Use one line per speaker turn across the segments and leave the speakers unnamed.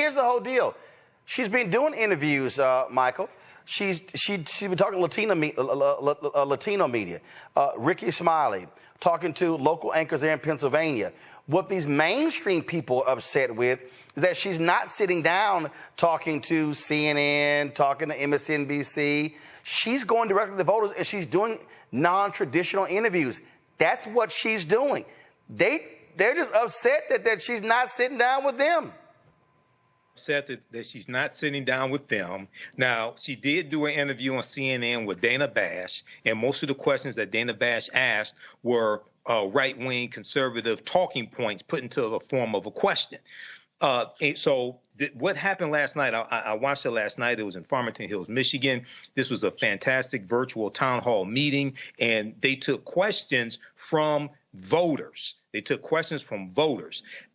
here's the whole deal. She's been doing interviews, Michael. She's been talking Latino media. Ricky Smiley talking to local anchors there in Pennsylvania. What these mainstream people are upset with is that she's not sitting down talking to CNN, talking to MSNBC. She's going directly to voters, and she's doing non-traditional interviews. That's what she's doing. They're just upset that she's not sitting down with them.
Upset that she's not sitting down with them. Now, she did do an interview on CNN with Dana Bash, and most of the questions that Dana Bash asked were right-wing conservative talking points put into the form of a question. What happened last night, I watched it last night. It was in Farmington Hills, Michigan. This was a fantastic virtual town hall meeting, and they took questions from voters.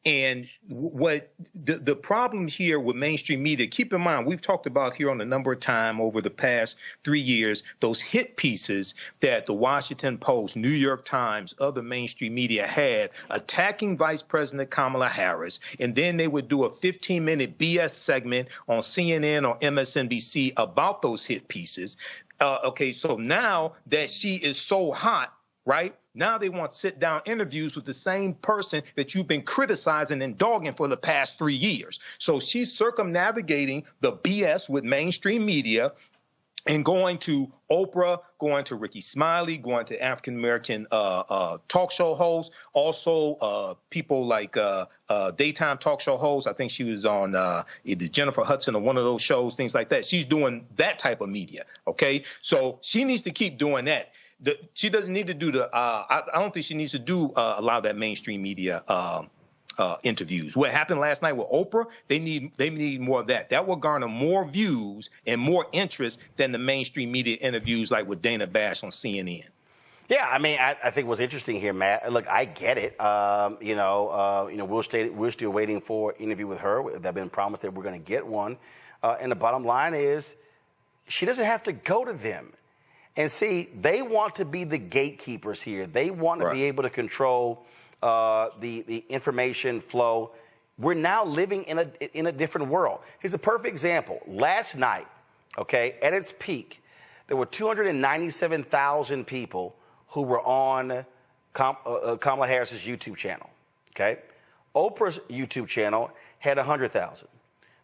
And what the problem here with mainstream media, keep in mind, we've talked about here on a number of times over the past 3 years, those hit pieces that the Washington Post, New York Times, other mainstream media had attacking Vice President Kamala Harris. And then they would do a 15-minute BS segment on CNN or MSNBC about those hit pieces. Okay, so now that she is so hot, right? Now they want sit-down interviews with the same person that you've been criticizing and dogging for the past 3 years. So she's circumnavigating the BS with mainstream media and going to Oprah, going to Ricky Smiley, going to African-American talk show hosts, also people like daytime talk show hosts. I think she was on either Jennifer Hudson or one of those shows, things like that. She's doing that type of media, okay? So she needs to keep doing that. She doesn't need to do I don't think she needs to do a lot of that mainstream media interviews. What happened last night with Oprah, they need more of that. That will garner more views and more interest than the mainstream media interviews like with Dana Bash on CNN.
Yeah, I mean, I think what's interesting here, Matt. Look, I get it. We're still waiting for an interview with her. They've been promised that we're going to get one, and the bottom line is, she doesn't have to go to them. And see, they want to be the gatekeepers here. They want to be able to control the information flow. We're now living in a different world. Here's a perfect example. Last night, okay, at its peak, there were 297,000 people who were on Kamala Harris's YouTube channel. Okay, Oprah's YouTube channel had 100,000.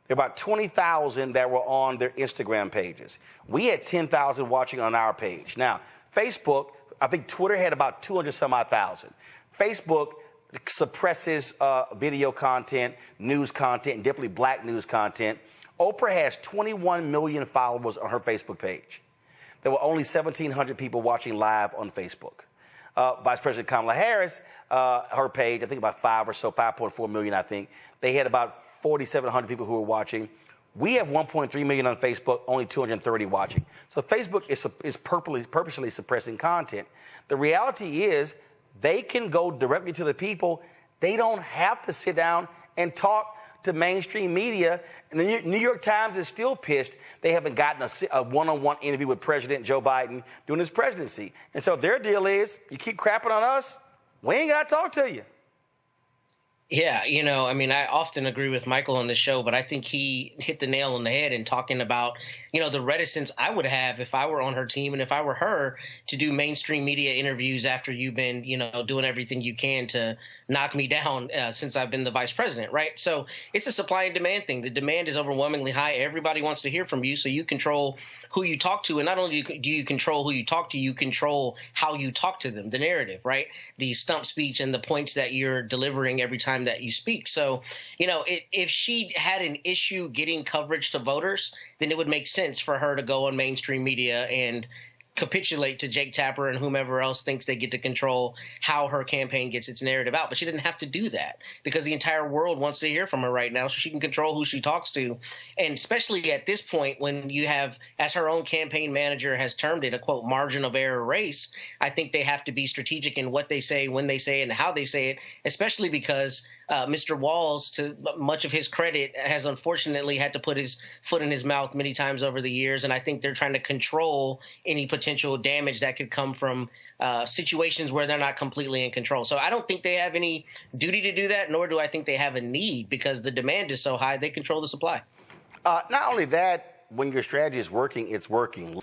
There were about 20,000 that were on their Instagram pages. We had 10,000 watching on our page. Now, Facebook, I think Twitter had about 200-some-odd thousand. Facebook suppresses video content, news content, and definitely black news content. Oprah has 21 million followers on her Facebook page. There were only 1,700 people watching live on Facebook. Vice President Kamala Harris, her page, I think about 5.4 million, I think. They had about 4,700 people who were watching. We have 1.3 million on Facebook, only 230 watching. So Facebook is purposely suppressing content. The reality is they can go directly to the people. They don't have to sit down and talk to mainstream media. And the New York Times is still pissed they haven't gotten a one-on-one interview with President Joe Biden during his presidency. And so their deal is, you keep crapping on us, we ain't got to talk to you.
Yeah, I mean, I often agree with Michael on this show, but I think he hit the nail on the head in talking about, the reticence I would have if I were on her team and if I were her to do mainstream media interviews after you've been, doing everything you can to knock me down since I've been the vice president, right? So it's a supply and demand thing. The demand is overwhelmingly high. Everybody wants to hear from you, so you control who you talk to. And not only do you control who you talk to, you control how you talk to them, the narrative, right? The stump speech and the points that you're delivering every time that you speak. So, if she had an issue getting coverage to voters, then it would make sense for her to go on mainstream media and capitulate to Jake Tapper and whomever else thinks they get to control how her campaign gets its narrative out. But she didn't have to do that because the entire world wants to hear from her right now, so she can control who she talks to. And especially at this point when you have, as her own campaign manager has termed it, a quote, margin of error race, I think they have to be strategic in what they say, when they say it, and how they say it, especially because Mr. Walz, to much of his credit, has unfortunately had to put his foot in his mouth many times over the years. And I think they're trying to control any potential damage that could come from situations where they're not completely in control. So I don't think they have any duty to do that, nor do I think they have a need, because the demand is so high, they control the supply.
Not only that, when your strategy is working, it's working.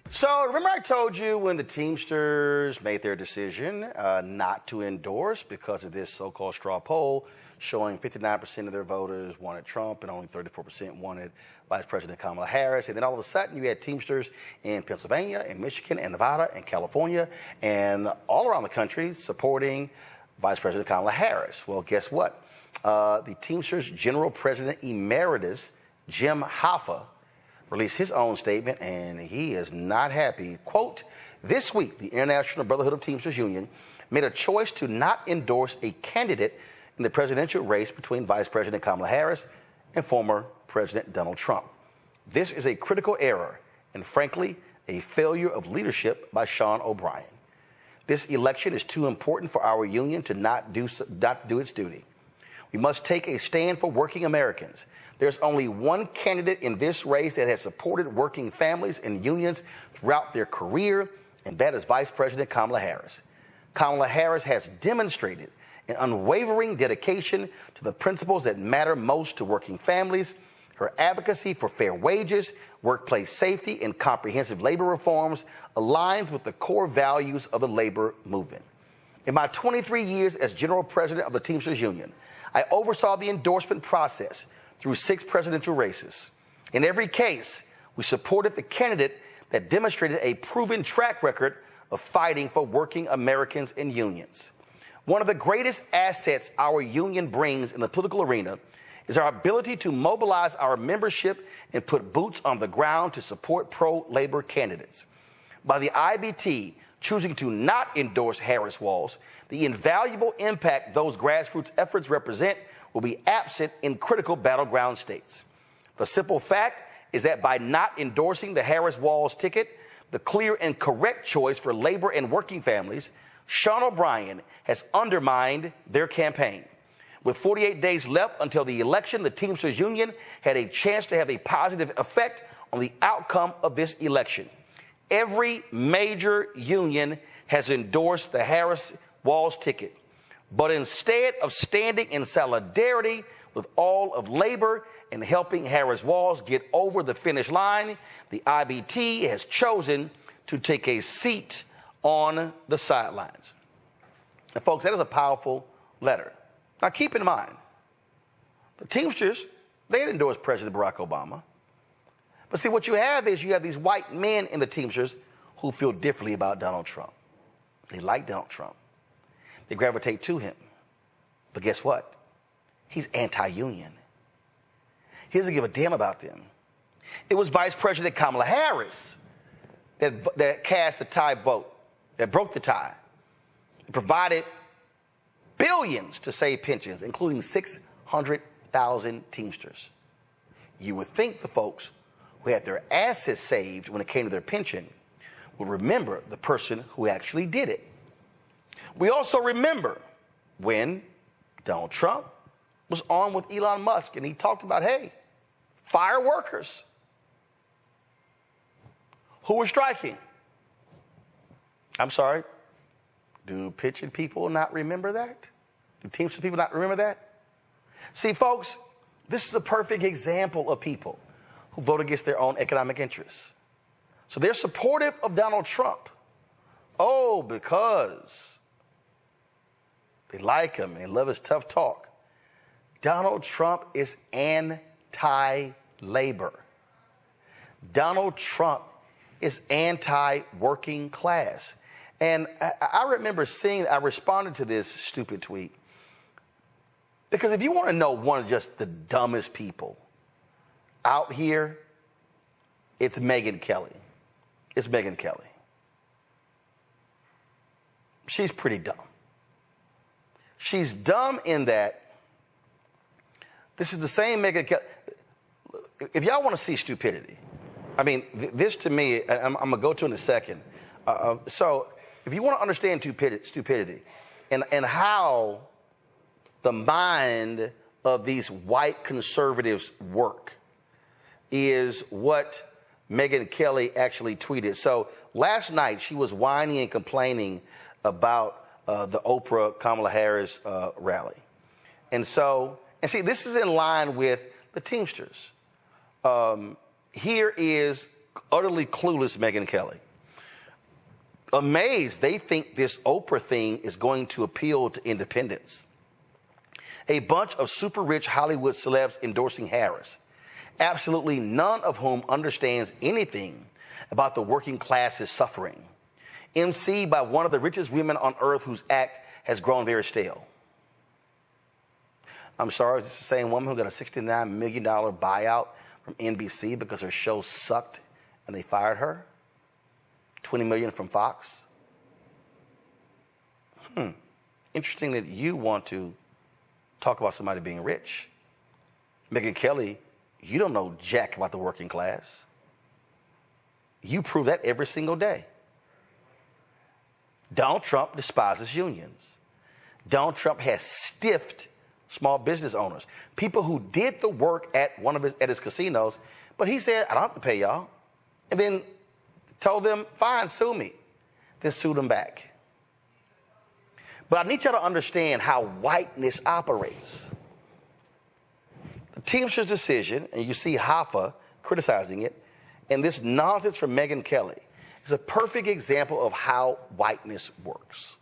So remember I told you when the Teamsters made their decision not to endorse because of this so-called straw poll showing 59% of their voters wanted Trump and only 34% wanted Vice President Kamala Harris. And then all of a sudden you had Teamsters in Pennsylvania and Michigan and Nevada and California and all around the country supporting Vice President Kamala Harris. Well, guess what? The Teamsters General President Emeritus, Jim Hoffa, released his own statement, and he is not happy. Quote, this week, the International Brotherhood of Teamsters Union made a choice to not endorse a candidate in the presidential race between Vice President Kamala Harris and former President Donald Trump. This is a critical error and, frankly, a failure of leadership by Sean O'Brien. This election is too important for our union to not do its duty. We must take a stand for working Americans. There's only one candidate in this race that has supported working families and unions throughout their career, and that is Vice President Kamala Harris. Kamala Harris has demonstrated an unwavering dedication to the principles that matter most to working families. Her advocacy for fair wages, workplace safety, and comprehensive labor reforms aligns with the core values of the labor movement. In my 23 years as General President of the Teamsters Union, I oversaw the endorsement process through 6 presidential races. In every case, we supported the candidate that demonstrated a proven track record of fighting for working Americans and unions. One of the greatest assets our union brings in the political arena is our ability to mobilize our membership and put boots on the ground to support pro-labor candidates. By the IBT choosing to not endorse Harris Walz, the invaluable impact those grassroots efforts represent will be absent in critical battleground states. The simple fact is that by not endorsing the Harris-Walz ticket, the clear and correct choice for labor and working families, Sean O'Brien has undermined their campaign. With 48 days left until the election, the Teamsters Union had a chance to have a positive effect on the outcome of this election. Every major union has endorsed the Harris-Walz ticket. But instead of standing in solidarity with all of labor and helping Harris-Walz get over the finish line, the IBT has chosen to take a seat on the sidelines. And folks, that is a powerful letter. Now keep in mind, the Teamsters, they had endorsed President Barack Obama. But see, what you have these white men in the Teamsters who feel differently about Donald Trump. They like Donald Trump. They gravitate to him. But guess what? He's anti-union. He doesn't give a damn about them. It was Vice President Kamala Harris that cast the tie vote, that broke the tie. It provided billions to save pensions, including 600,000 Teamsters. You would think the folks who had their assets saved when it came to their pension would remember the person who actually did it. We also remember when Donald Trump was on with Elon Musk and he talked about, hey, fire workers who were striking. I'm sorry, do pension people not remember that? Do Teamsters people not remember that? See, folks, this is a perfect example of people who vote against their own economic interests. So they're supportive of Donald Trump. Oh, because they like him and they love his tough talk. Donald Trump is anti-labor. Donald Trump is anti-working class. And I remember I responded to this stupid tweet. Because if you want to know one of just the dumbest people out here, it's Megyn Kelly. It's Megyn Kelly. She's pretty dumb. She's dumb in that this is the same Megyn Kelly. If y'all want to see stupidity, I mean, this to me, I'm going to go to in a second. So if you want to understand stupidity and how the mind of these white conservatives work is what Megyn Kelly actually tweeted. So last night she was whining and complaining about the Oprah Kamala Harris rally. And see, this is in line with the Teamsters. Here is utterly clueless Megyn Kelly. Amazed, they think this Oprah thing is going to appeal to independents. A bunch of super rich Hollywood celebs endorsing Harris, absolutely none of whom understands anything about the working class's suffering. emceed by one of the richest women on earth whose act has grown very stale. I'm sorry, is this the same woman who got a $69 million buyout from NBC because her show sucked and they fired her? $20 million from Fox? Interesting that you want to talk about somebody being rich. Megyn Kelly, you don't know jack about the working class. You prove that every single day. Donald Trump despises unions. Donald Trump has stiffed small business owners, people who did the work at his casinos, but he said, I don't have to pay y'all. And then told them, fine, sue me. Then sued them back. But I need y'all to understand how whiteness operates. The Teamsters decision, and you see Hoffa criticizing it, and this nonsense from Megyn Kelly is a perfect example of how whiteness works.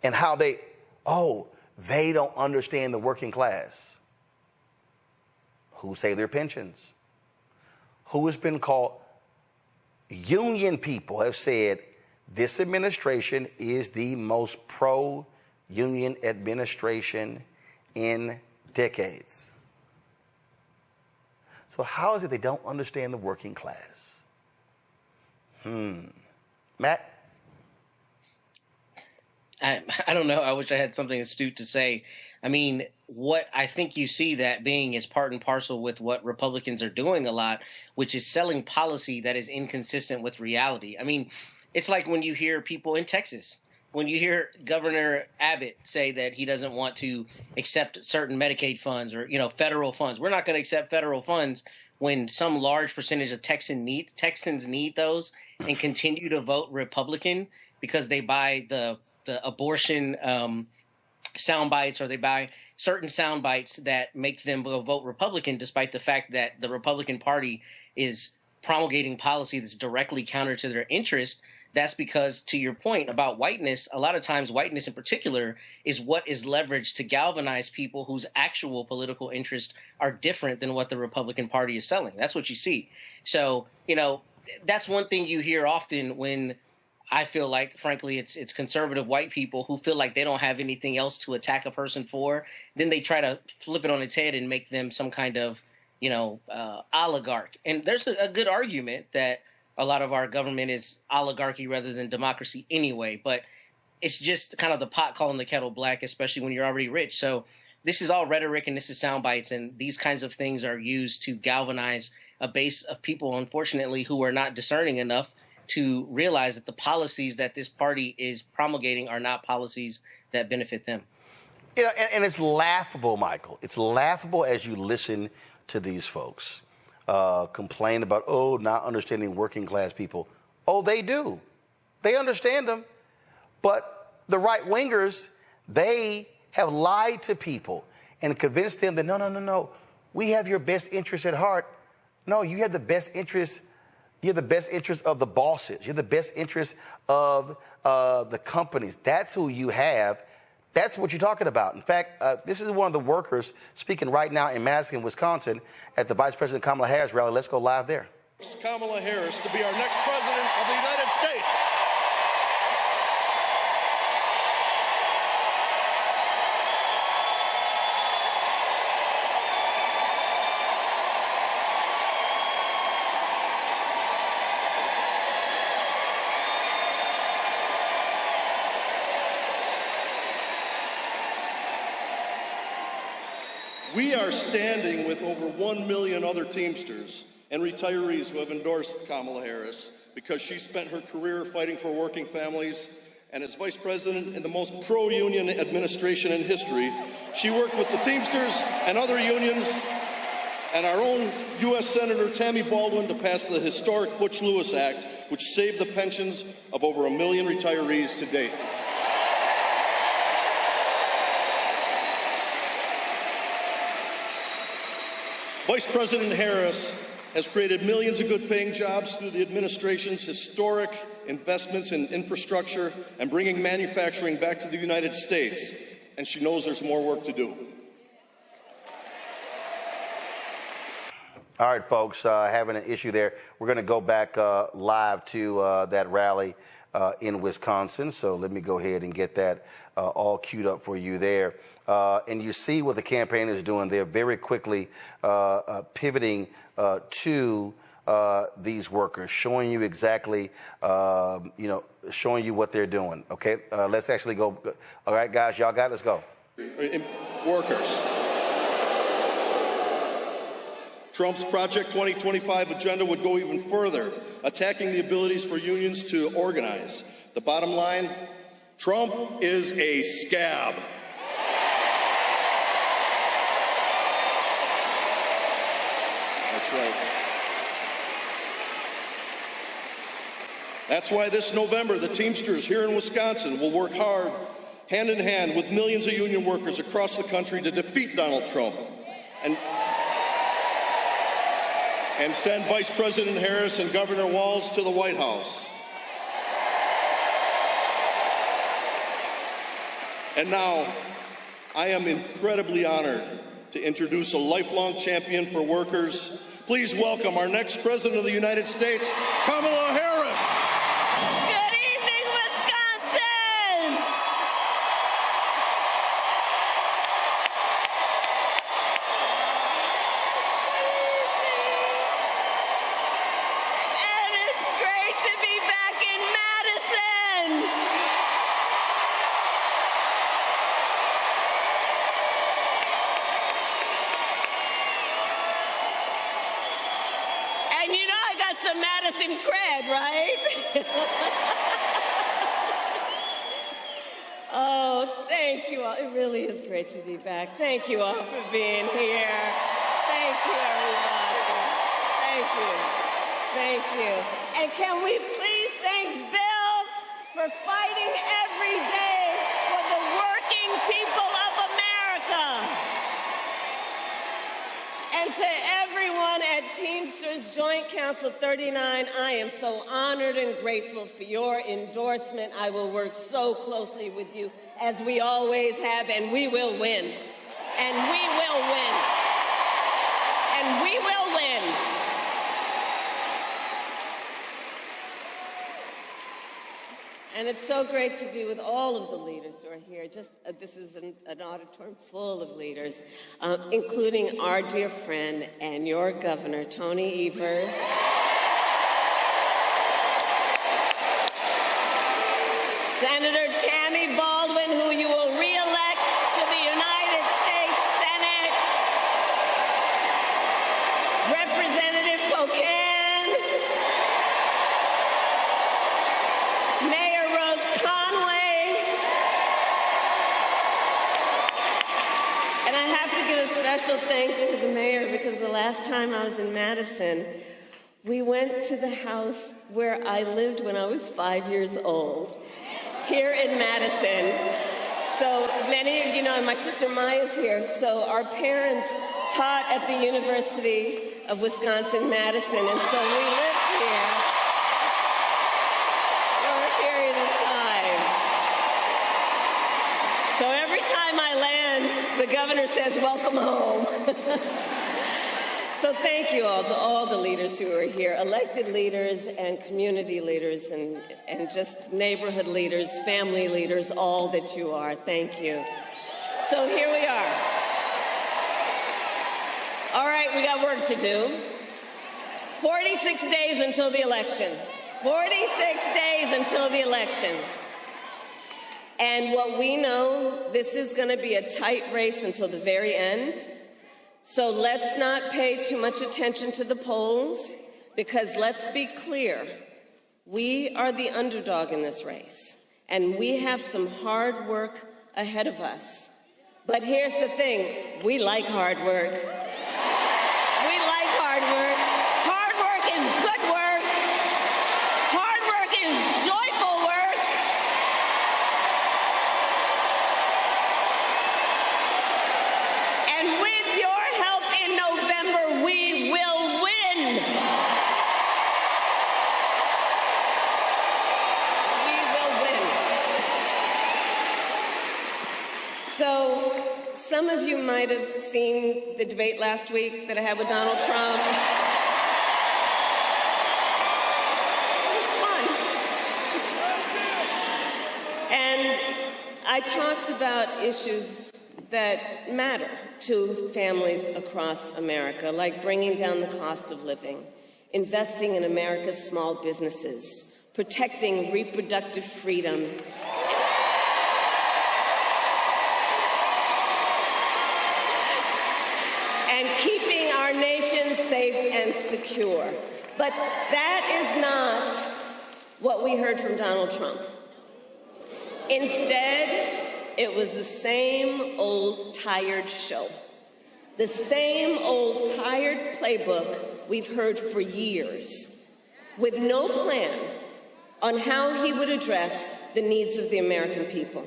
And how they don't understand the working class. Who save their pensions? Who has been called? Union people have said this administration is the most pro-union administration in decades. So how is it they don't understand the working class? Matt?
I don't know. I wish I had something astute to say. I mean, what I think you see that being is part and parcel with what Republicans are doing a lot, which is selling policy that is inconsistent with reality. I mean, it's like when you hear people in Texas, when you hear Governor Abbott say that he doesn't want to accept certain Medicaid funds or, federal funds. We're not going to accept federal funds when some large percentage of Texans need those and continue to vote Republican because they buy the abortion sound bites, or they buy certain sound bites that make them go vote Republican, despite the fact that the Republican Party is promulgating policy that's directly counter to their interest. That's because, to your point about whiteness, a lot of times whiteness in particular is what is leveraged to galvanize people whose actual political interests are different than what the Republican Party is selling. That's what you see. So, that's one thing you hear often when I feel like, frankly, it's conservative white people who feel like they don't have anything else to attack a person for. Then they try to flip it on its head and make them some kind of, oligarch. And there's a good argument that a lot of our government is oligarchy rather than democracy anyway. But it's just kind of the pot calling the kettle black, especially when you're already rich. So this is all rhetoric and this is sound bites. And these kinds of things are used to galvanize a base of people, unfortunately, who are not discerning enough to realize that the policies that this party is promulgating are not policies that benefit them.
And it's laughable, Michael. It's laughable as you listen to these folks complain about, not understanding working class people. They do. They understand them. But the right wingers, they have lied to people and convinced them that, no, we have your best interest at heart. No, you have the best interest. You have the best interest of the bosses. You have the best interest of the companies. That's who you have. That's what you're talking about. In fact, this is one of the workers speaking right now in Madison, Wisconsin, at the Vice President Kamala Harris rally. Let's go live there.
Kamala Harris to be our next president of the United States. We are standing with over 1 million other Teamsters and retirees who have endorsed Kamala Harris because she spent her career fighting for working families and as vice president in the most pro-union administration in history, she worked with the Teamsters and other unions and our own U.S. Senator Tammy Baldwin to pass the historic Butch-Lewis Act, which saved the pensions of over 1 million retirees to date. Vice President Harris has created millions of good-paying jobs through the administration's historic investments in infrastructure and bringing manufacturing back to the United States, and she knows there's more work to do.
All right, folks, having an issue there. We're going to go back live to that rally in Wisconsin, so let me go ahead and get that all queued up for you there. And you see what the campaign is doing. They're very quickly pivoting to these workers, showing you exactly, showing you what they're doing. Okay, let's actually go. All right, guys, y'all got it. Let's go.
Workers. Trump's Project 2025 agenda would go even further, attacking the abilities for unions to organize. The bottom line, Trump is a scab. That's right. That's why this November, the Teamsters here in Wisconsin will work hard, hand in hand with millions of union workers across the country to defeat Donald Trump and send Vice President Harris and Governor Walz to the White House. And now, I am incredibly honored to introduce a lifelong champion for workers. Please welcome our next President of the United States, Kamala Harris.
Good evening, Wisconsin! And it's great to be back in Madison! And you know I got some Madison cred, right? Oh, thank you all. It really is great to be back. Thank you all for being here. Thank you, everybody. Thank you. Thank you. And can we please thank Bill for fighting every day for the working people of America? And to everyone at Teamsters Joint Council 39, I am so honored and grateful for your endorsement. I will work so closely with you, as we always have, and we will win. And we will win. And we will win. And it's so great to be with all of the leaders who are here. This is an auditorium full of leaders, including our dear friend and your governor, Tony Evers. Senator Tammy Baldwin, who you will re-elect to the United States Senate. Representative Pocan. Mayor Rhodes Conway. And I have to give a special thanks to the mayor, because the last time I was in Madison, we went to the house where I lived when I was 5 years old, here in Madison. So many of you know, and my sister Maya's here, so our parents taught at the University of Wisconsin-Madison, and so we lived here for a period of time. So every time I land, the governor says, "Welcome home." So thank you all to all the leaders who are here, elected leaders and community leaders and just neighborhood leaders, family leaders, all that you are. Thank you. So here we are. All right, we got work to do. 46 days until the election. 46 days until the election. And what we know, this is going to be a tight race until the very end. So let's not pay too much attention to the polls, because let's be clear, we are the underdog in this race. and we have some hard work ahead of us. But here's the thing, we like hard work. We like hard work. Hard work is good work. Hard work is joyful work. And with your help in November, we will win. We will win. So, some of you might have seen the debate last week that I had with Donald Trump. It was fun. And I talked about issues that matter to families across America, like bringing down the cost of living, investing in America's small businesses, protecting reproductive freedom, and keeping our nation safe and secure. But that is not what we heard from Donald Trump. Instead, it was the same old tired show. The same old tired playbook we've heard for years, with no plan on how he would address the needs of the American people.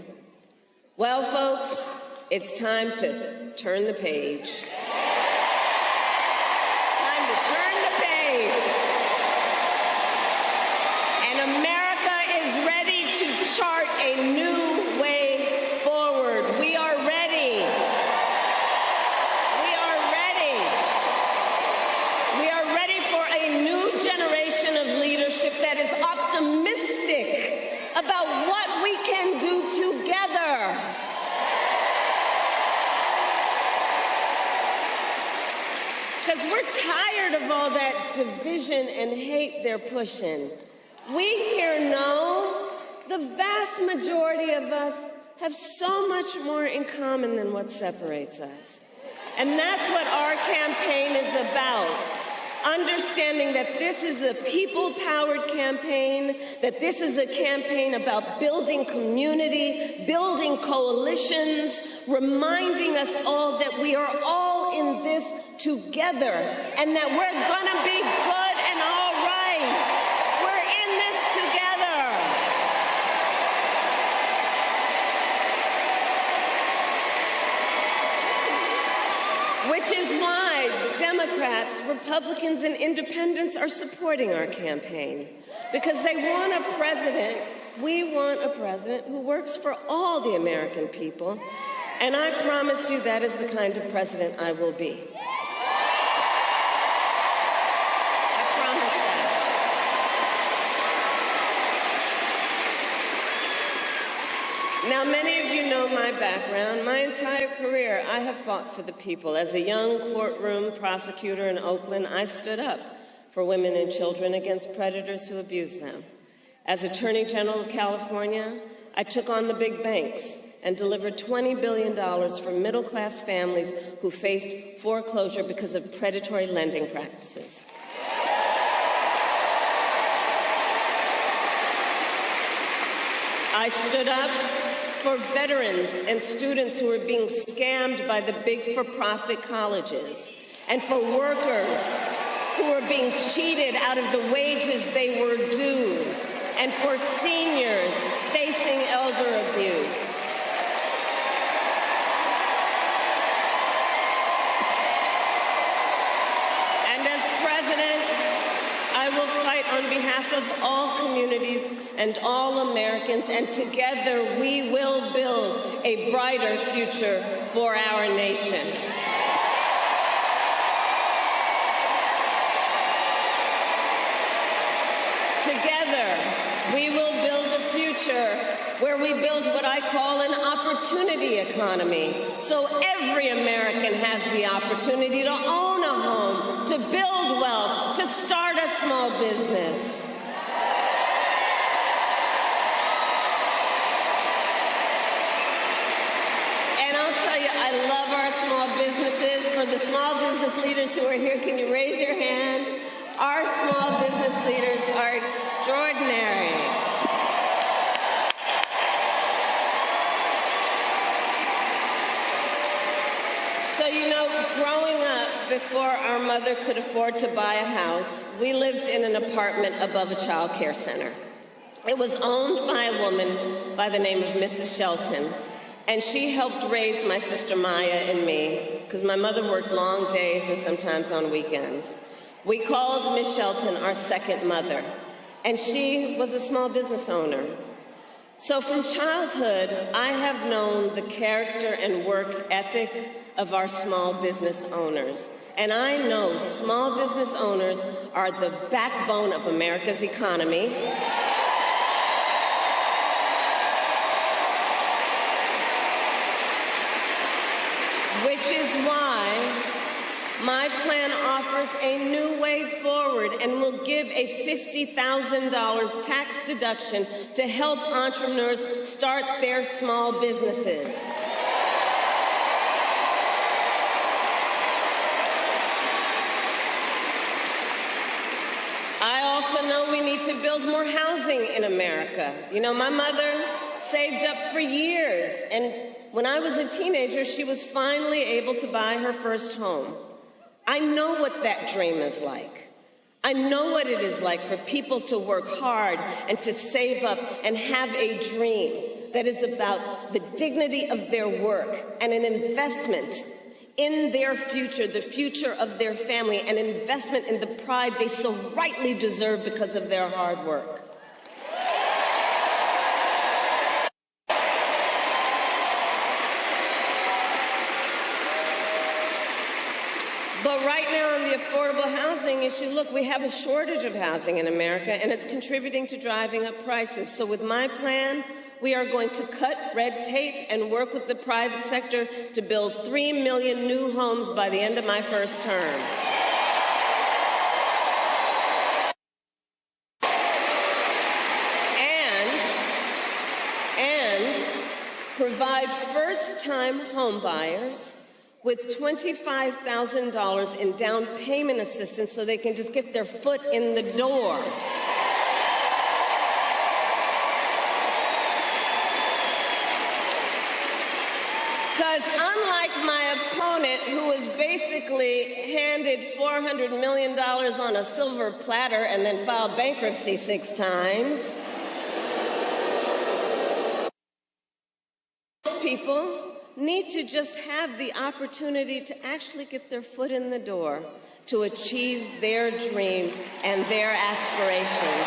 Well, folks, it's time to turn the page. America is ready to chart a new way forward. We are ready. We are ready. We are ready for a new generation of leadership that is optimistic about what we can do together. Because we're tired of all that division and hate they're pushing. We here know the vast majority of us have so much more in common than what separates us. And that's what our campaign is about. Understanding that this is a people-powered campaign, that this is a campaign about building community, building coalitions, reminding us all that we are all in this together and that we're gonna be good and all right. Which is why Democrats, Republicans, and Independents are supporting our campaign. Because they want a president, we want a president who works for all the American people. And I promise you that is the kind of president I will be. I promise that. Now, many of you know my background. My entire career, I have fought for the people. As a young courtroom prosecutor in Oakland, I stood up for women and children against predators who abuse them. As Attorney General of California, I took on the big banks and delivered $20 billion for middle-class families who faced foreclosure because of predatory lending practices. I stood up for veterans and students who are being scammed by the big for-profit colleges, and for workers who are being cheated out of the wages they were due, and for seniors facing elder abuse. And as president, I will fight on behalf of all communities and all Americans, and together we will build a brighter future for our nation. Together, we will build a future where we build what I call an opportunity economy, so every American has the opportunity to own a home, to build wealth, to start a small business. And I'll tell you, I love our small businesses. For the small business leaders who are here, can you raise your hand? Our small business leaders are extraordinary. before our mother could afford to buy a house, we lived in an apartment above a child care center. It was owned by a woman by the name of Mrs. Shelton, and she helped raise my sister Maya and me, because my mother worked long days and sometimes on weekends. We called Miss Shelton our second mother, and she was a small business owner. So from childhood, I have known the character and work ethic of our small business owners. And I know small business owners are the backbone of America's economy. Which is why my plan offers a new way forward and will give a $50,000 tax deduction to help entrepreneurs start their small businesses. I also know we need to build more housing in America. You know, my mother saved up for years, and when I was a teenager, she was finally able to buy her first home. I know what that dream is like. I know what it is like for people to work hard and to save up and have a dream that is about the dignity of their work and an investment in their future, the future of their family, an investment in the pride they so rightly deserve because of their hard work. But right now on the affordable housing issue, look, we have a shortage of housing in America, and it's contributing to driving up prices. So with my plan, we are going to cut red tape and work with the private sector to build 3 million new homes by the end of my first term. And provide first-time home buyers with $25,000 in down payment assistance so they can just get their foot in the door. Because unlike my opponent, who was basically handed $400 million on a silver platter and then filed bankruptcy 6 times, most people need to just have the opportunity to actually get their foot in the door to achieve their dream and their aspirations.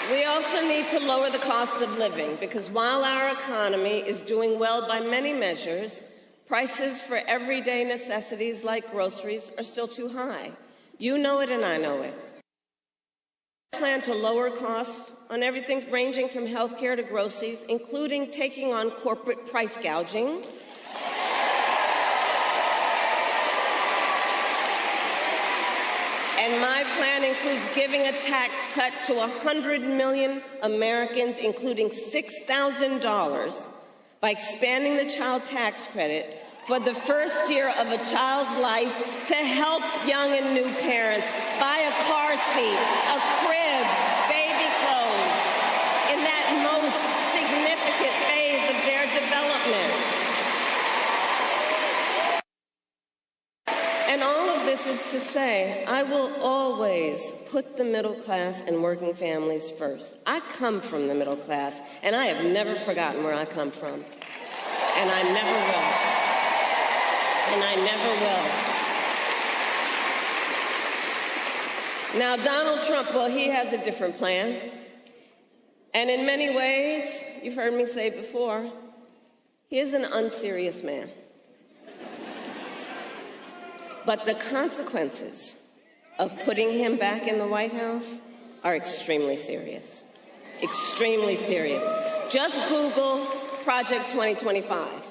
We also need to lower the cost of living, because while our economy is doing well by many measures, prices for everyday necessities like groceries are still too high. You know it and I know it. I plan to lower costs on everything ranging from health care to groceries, including taking on corporate price gouging. And my plan includes giving a tax cut to 100 million Americans, including $6,000, by expanding the child tax credit for the first year of a child's life to help young and new parents buy a car seat, a crib, baby clothes, in that most significant phase of their development. And all of this is to say, I will always put the middle class and working families first. I come from the middle class, and I have never forgotten where I come from. And I never will. And I never will. Now, Donald Trump, well, he has a different plan. And in many ways, you've heard me say before, he is an unserious man. But the consequences of putting him back in the White House are extremely serious. Extremely serious. Just Google Project 2025.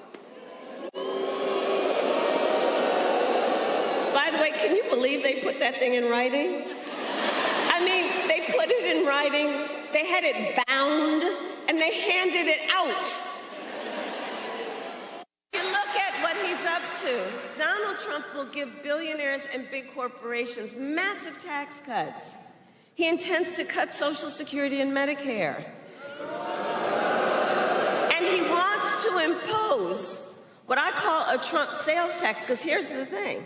By the way, can you believe they put that thing in writing? I mean, they put it in writing, they had it bound, and they handed it out. You look at what he's up to. Donald Trump will give billionaires and big corporations massive tax cuts. He intends to cut Social Security and Medicare. And he wants to impose what I call a Trump sales tax, because here's the thing.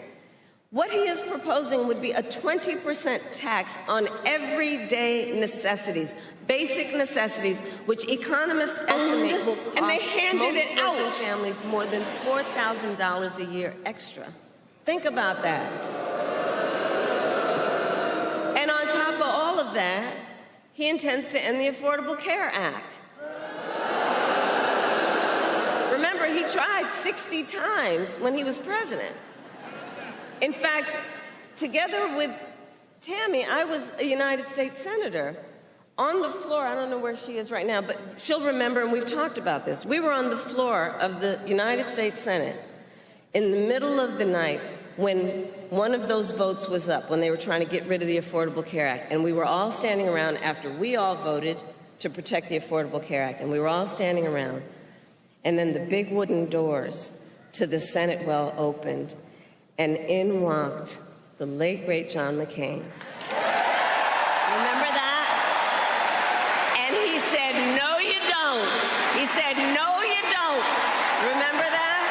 What he is proposing would be a 20% tax on everyday necessities, basic necessities, which economists estimate will cost
and they handed
most
it out.
working families more than $4,000 a year extra. Think about that. And on top of all of that, he intends to end the Affordable Care Act. Remember, he tried 60 times when he was president. In fact, together with Tammy, I was a United States Senator on the floor. I don't know where she is right now, but she'll remember, and we've talked about this. We were on the floor of the United States Senate in the middle of the night when one of those votes was up, when they were trying to get rid of the Affordable Care Act. And we were all standing around after we all voted to protect the Affordable Care Act. And we were all standing around. And then the big wooden doors to the Senate well opened. And in walked the late, great John McCain. Remember that? And he said, no, you don't. He said, no, you don't. Remember that?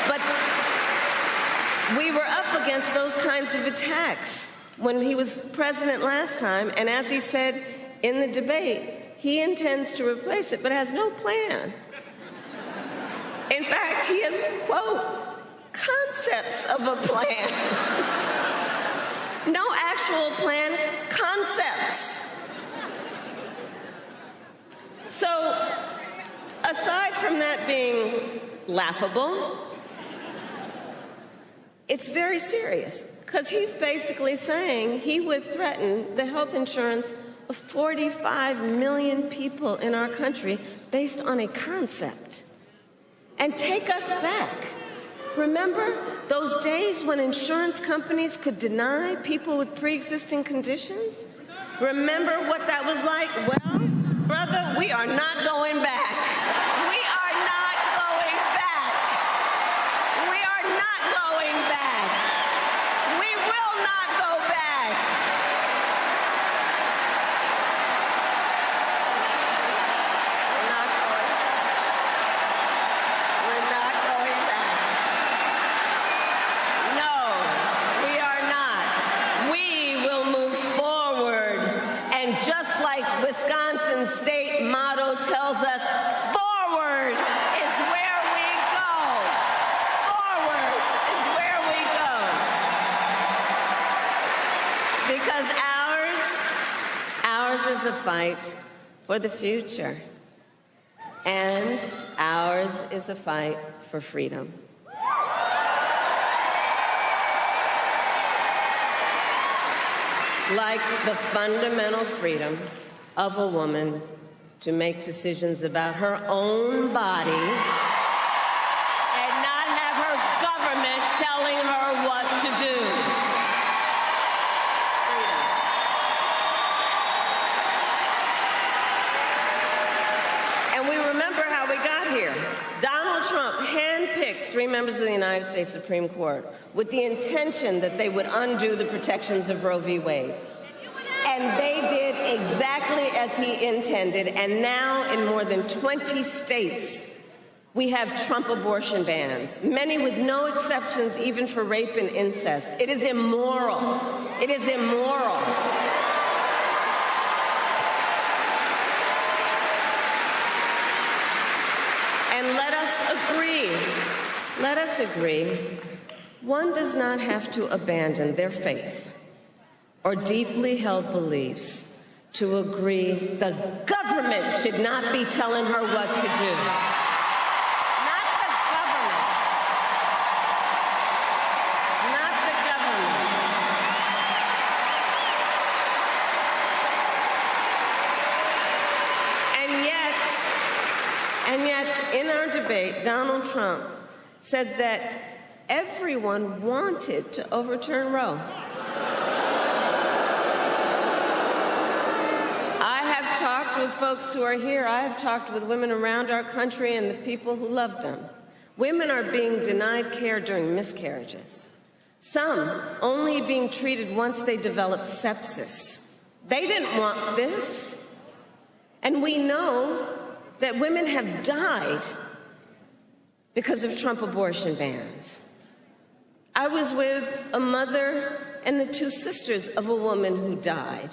But we were up against those kinds of attacks when he was president last time. And as he said in the debate, he intends to replace it, but has no plan. In fact, he has, quote, concepts of a plan. No actual plan, concepts. So, aside from that being laughable, it's very serious, because he's basically saying he would threaten the health insurance of 45 million people in our country based on a concept. And take us back. Remember those days when insurance companies could deny people with pre-existing conditions? Remember what that was like? Well, brother, we are not going back. We are not going back. We are not going back. We will not go back. We're not going back. No, we are not. We will move forward. And just like Wisconsin's state motto tells us, forward is where we go. Forward is where we go. Because ours is a fight for the future. And ours is a fight for freedom. Like the fundamental freedom of a woman to make decisions about her own body and not have her government telling her what to do. And we remember how we got here. Donald Trump handpicked 3 members of the United States Supreme Court with the intention that they would undo the protections of Roe v. Wade. And they did exactly as he intended. And now in more than 20 states, we have Trump abortion bans, many with no exceptions even for rape and incest. It is immoral. It is immoral. And let us agree, one does not have to abandon their faith or deeply held beliefs to agree the government should not be telling her what to do. Not the government. Not the government. And yet, in our debate, Donald Trump said that everyone wanted to overturn Roe. I have talked with folks who are here. I have talked with women around our country and the people who love them. Women are being denied care during miscarriages. Some only being treated once they develop sepsis. They didn't want this. And we know that women have died because of Trump abortion bans. I was with a mother and the two sisters of a woman who died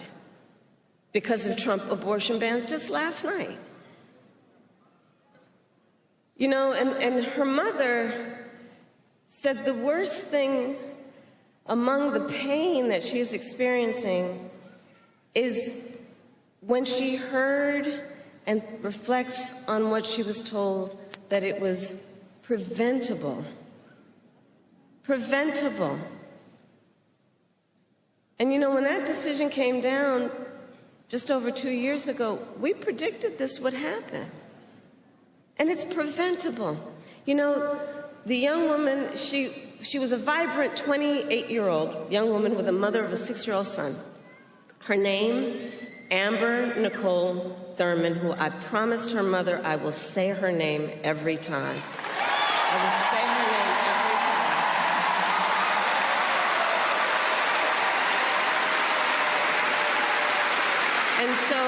because of Trump abortion bans just last night. You know, and her mother said the worst thing among the pain that she is experiencing is when she heard and reflects on what she was told, that it was preventable. Preventable. And you know, when that decision came down just over 2 years ago, we predicted this would happen. And it's preventable. You know, the young woman, she was a vibrant 28-year-old young woman with a mother of a 6-year-old son. Her name, Amber Nicole Thurman, who I promised her mother I will say her name every time. I will say her name every time. And so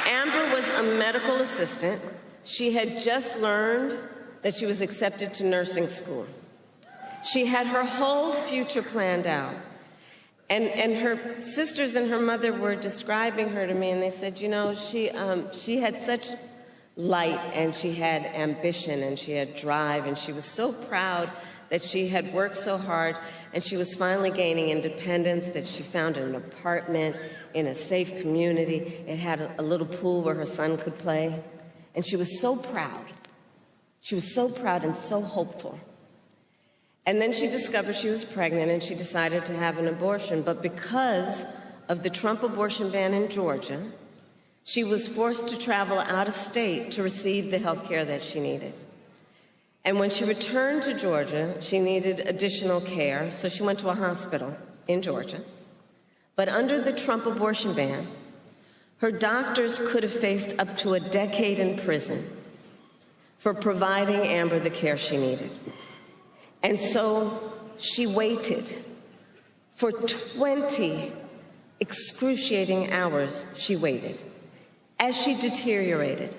Amber was a medical assistant. She had just learned that she was accepted to nursing school. She had her whole future planned out. And her sisters and her mother were describing her to me, and they said, you know, she had such light, and she had ambition, and she had drive, and she was so proud that she had worked so hard, and she was finally gaining independence, that she found an apartment in a safe community. It had a little pool where her son could play, and she was so proud. She was so proud and so hopeful. And then she discovered she was pregnant, and she decided to have an abortion. But because of the Trump abortion ban in Georgia, she was forced to travel out of state to receive the health care that she needed. And when she returned to Georgia, she needed additional care, so she went to a hospital in Georgia. But under the Trump abortion ban, her doctors could have faced up to a decade in prison for providing Amber the care she needed. And so she waited for 20 excruciating hours. She waited as she deteriorated.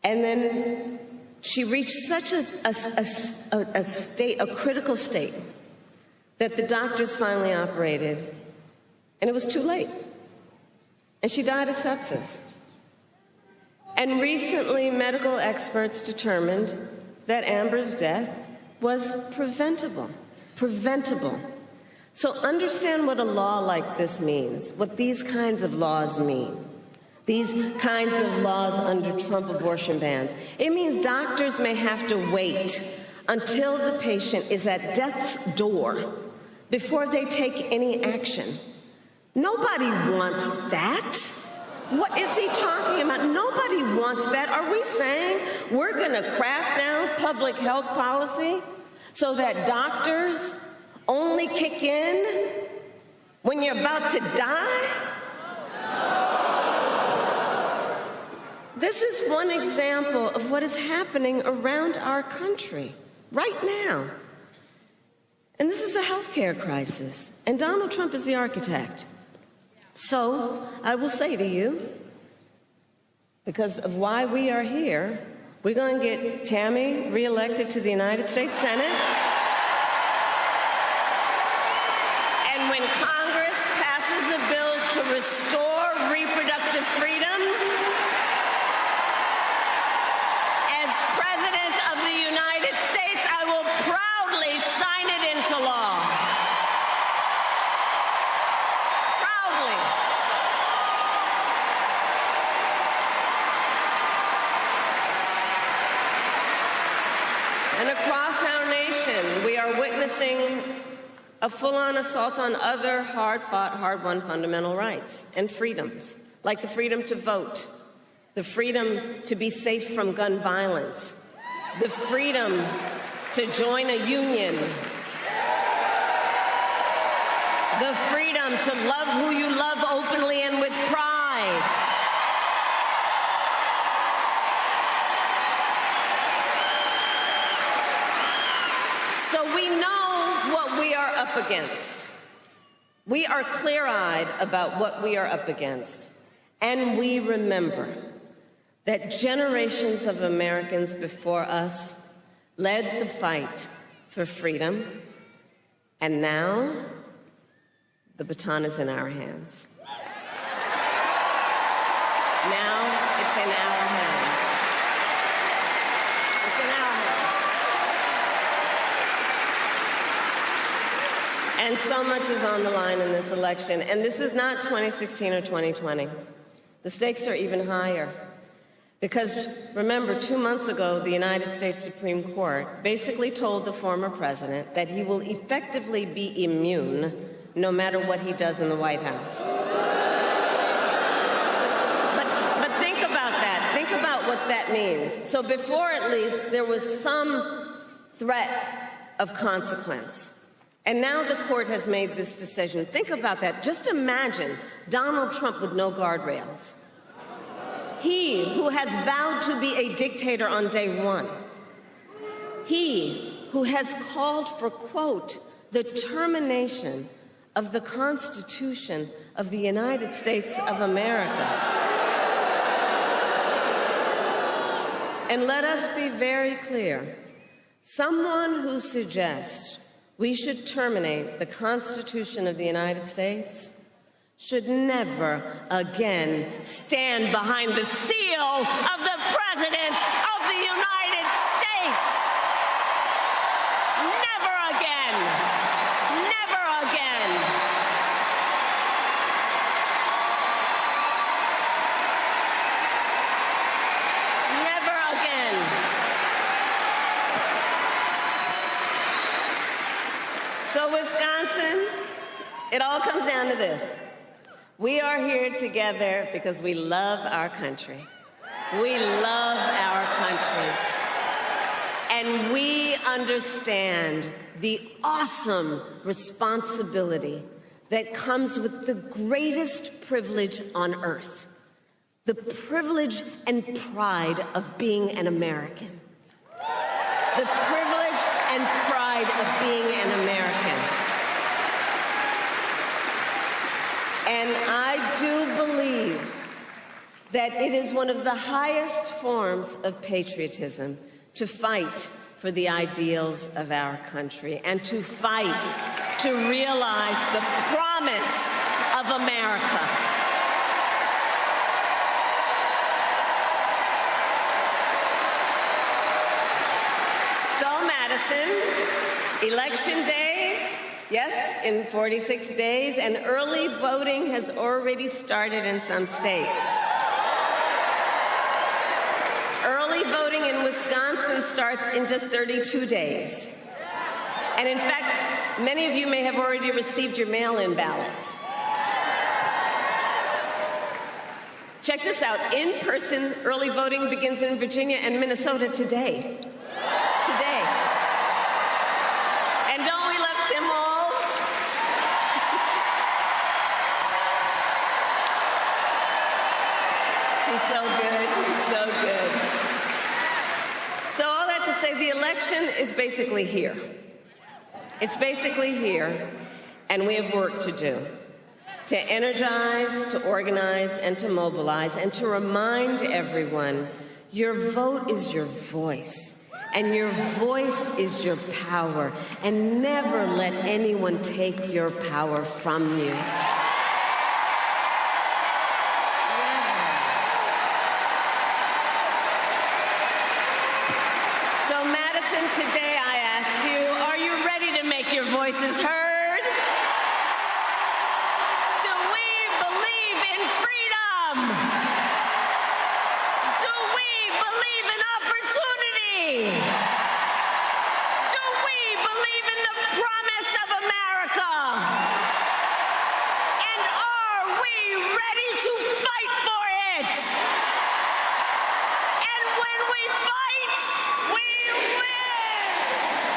And then she reached such a state, a critical state, that the doctors finally operated, and it was too late. And she died of sepsis. And recently, medical experts determined that Amber's death was preventable. Preventable. So understand what a law like this means, what these kinds of laws mean. These kinds of laws under Trump abortion bans. It means doctors may have to wait until the patient is at death's door before they take any action. Nobody wants that. What is he talking about? Nobody wants that. Are we saying we're going to craft down public health policy so that doctors only kick in when you're about to die? This is one example of what is happening around our country right now. And this is a healthcare crisis. And Donald Trump is the architect. So I will say to you, because of why we are here, we're going to get Tammy reelected to the United States Senate. And when Congress passes a bill to restore reproductive freedom, as President of the United States, I will proudly sign it into law. Proudly. And across our nation, we are witnessing a full-on assault on other hard-fought, hard-won fundamental rights and freedoms, like the freedom to vote, the freedom to be safe from gun violence, the freedom to join a union, the freedom to love who you love openly and with pride. So we know what we are up against. We are clear-eyed about what we are up against. And we remember that generations of Americans before us led the fight for freedom. And now, the baton is in our hands. Now, it's in our hands. It's in our hands. And so much is on the line in this election. And this is not 2016 or 2020. The stakes are even higher. Because, remember, 2 months ago, the United States Supreme Court basically told the former president that he will effectively be immune no matter what he does in the White House. But think about that. Think about what that means. So before, at least, there was some threat of consequence. And now the court has made this decision. Think about that. Just imagine Donald Trump with no guardrails. He who has vowed to be a dictator on day one. He who has called for, quote, the termination of the Constitution of the United States of America. And let us be very clear. Someone who suggests we should terminate the Constitution of the United States should never again stand behind the seal of the President of the United States. Never again. Never again. Never again. So, Wisconsin, it all comes down to this. We are here together because we love our country. We love our country. And we understand the awesome responsibility that comes with the greatest privilege on earth, the privilege and pride of being an American. The privilege and pride of being an American. And I do believe that it is one of the highest forms of patriotism to fight for the ideals of our country and to fight to realize the promise of America. So, Madison, Election Day, yes, in 46 days, and early voting has already started in some states. Early voting in Wisconsin starts in just 32 days. And in fact, many of you may have already received your mail-in ballots. Check this out. In-person early voting begins in Virginia and Minnesota today. Today. And don't we love Tim Walz? He's so good. He's so good. So all that to say, the election is basically here. It's basically here, and we have work to do. To energize, to organize, and to mobilize, and to remind everyone, your vote is your voice, and your voice is your power, and never let anyone take your power from you. So, Madison, today I ask you, are you ready to make your voices heard? Do we believe in freedom? Do we believe in opportunity? Do we believe in the promise of America? And are we ready to fight for it? And when we fight, we win.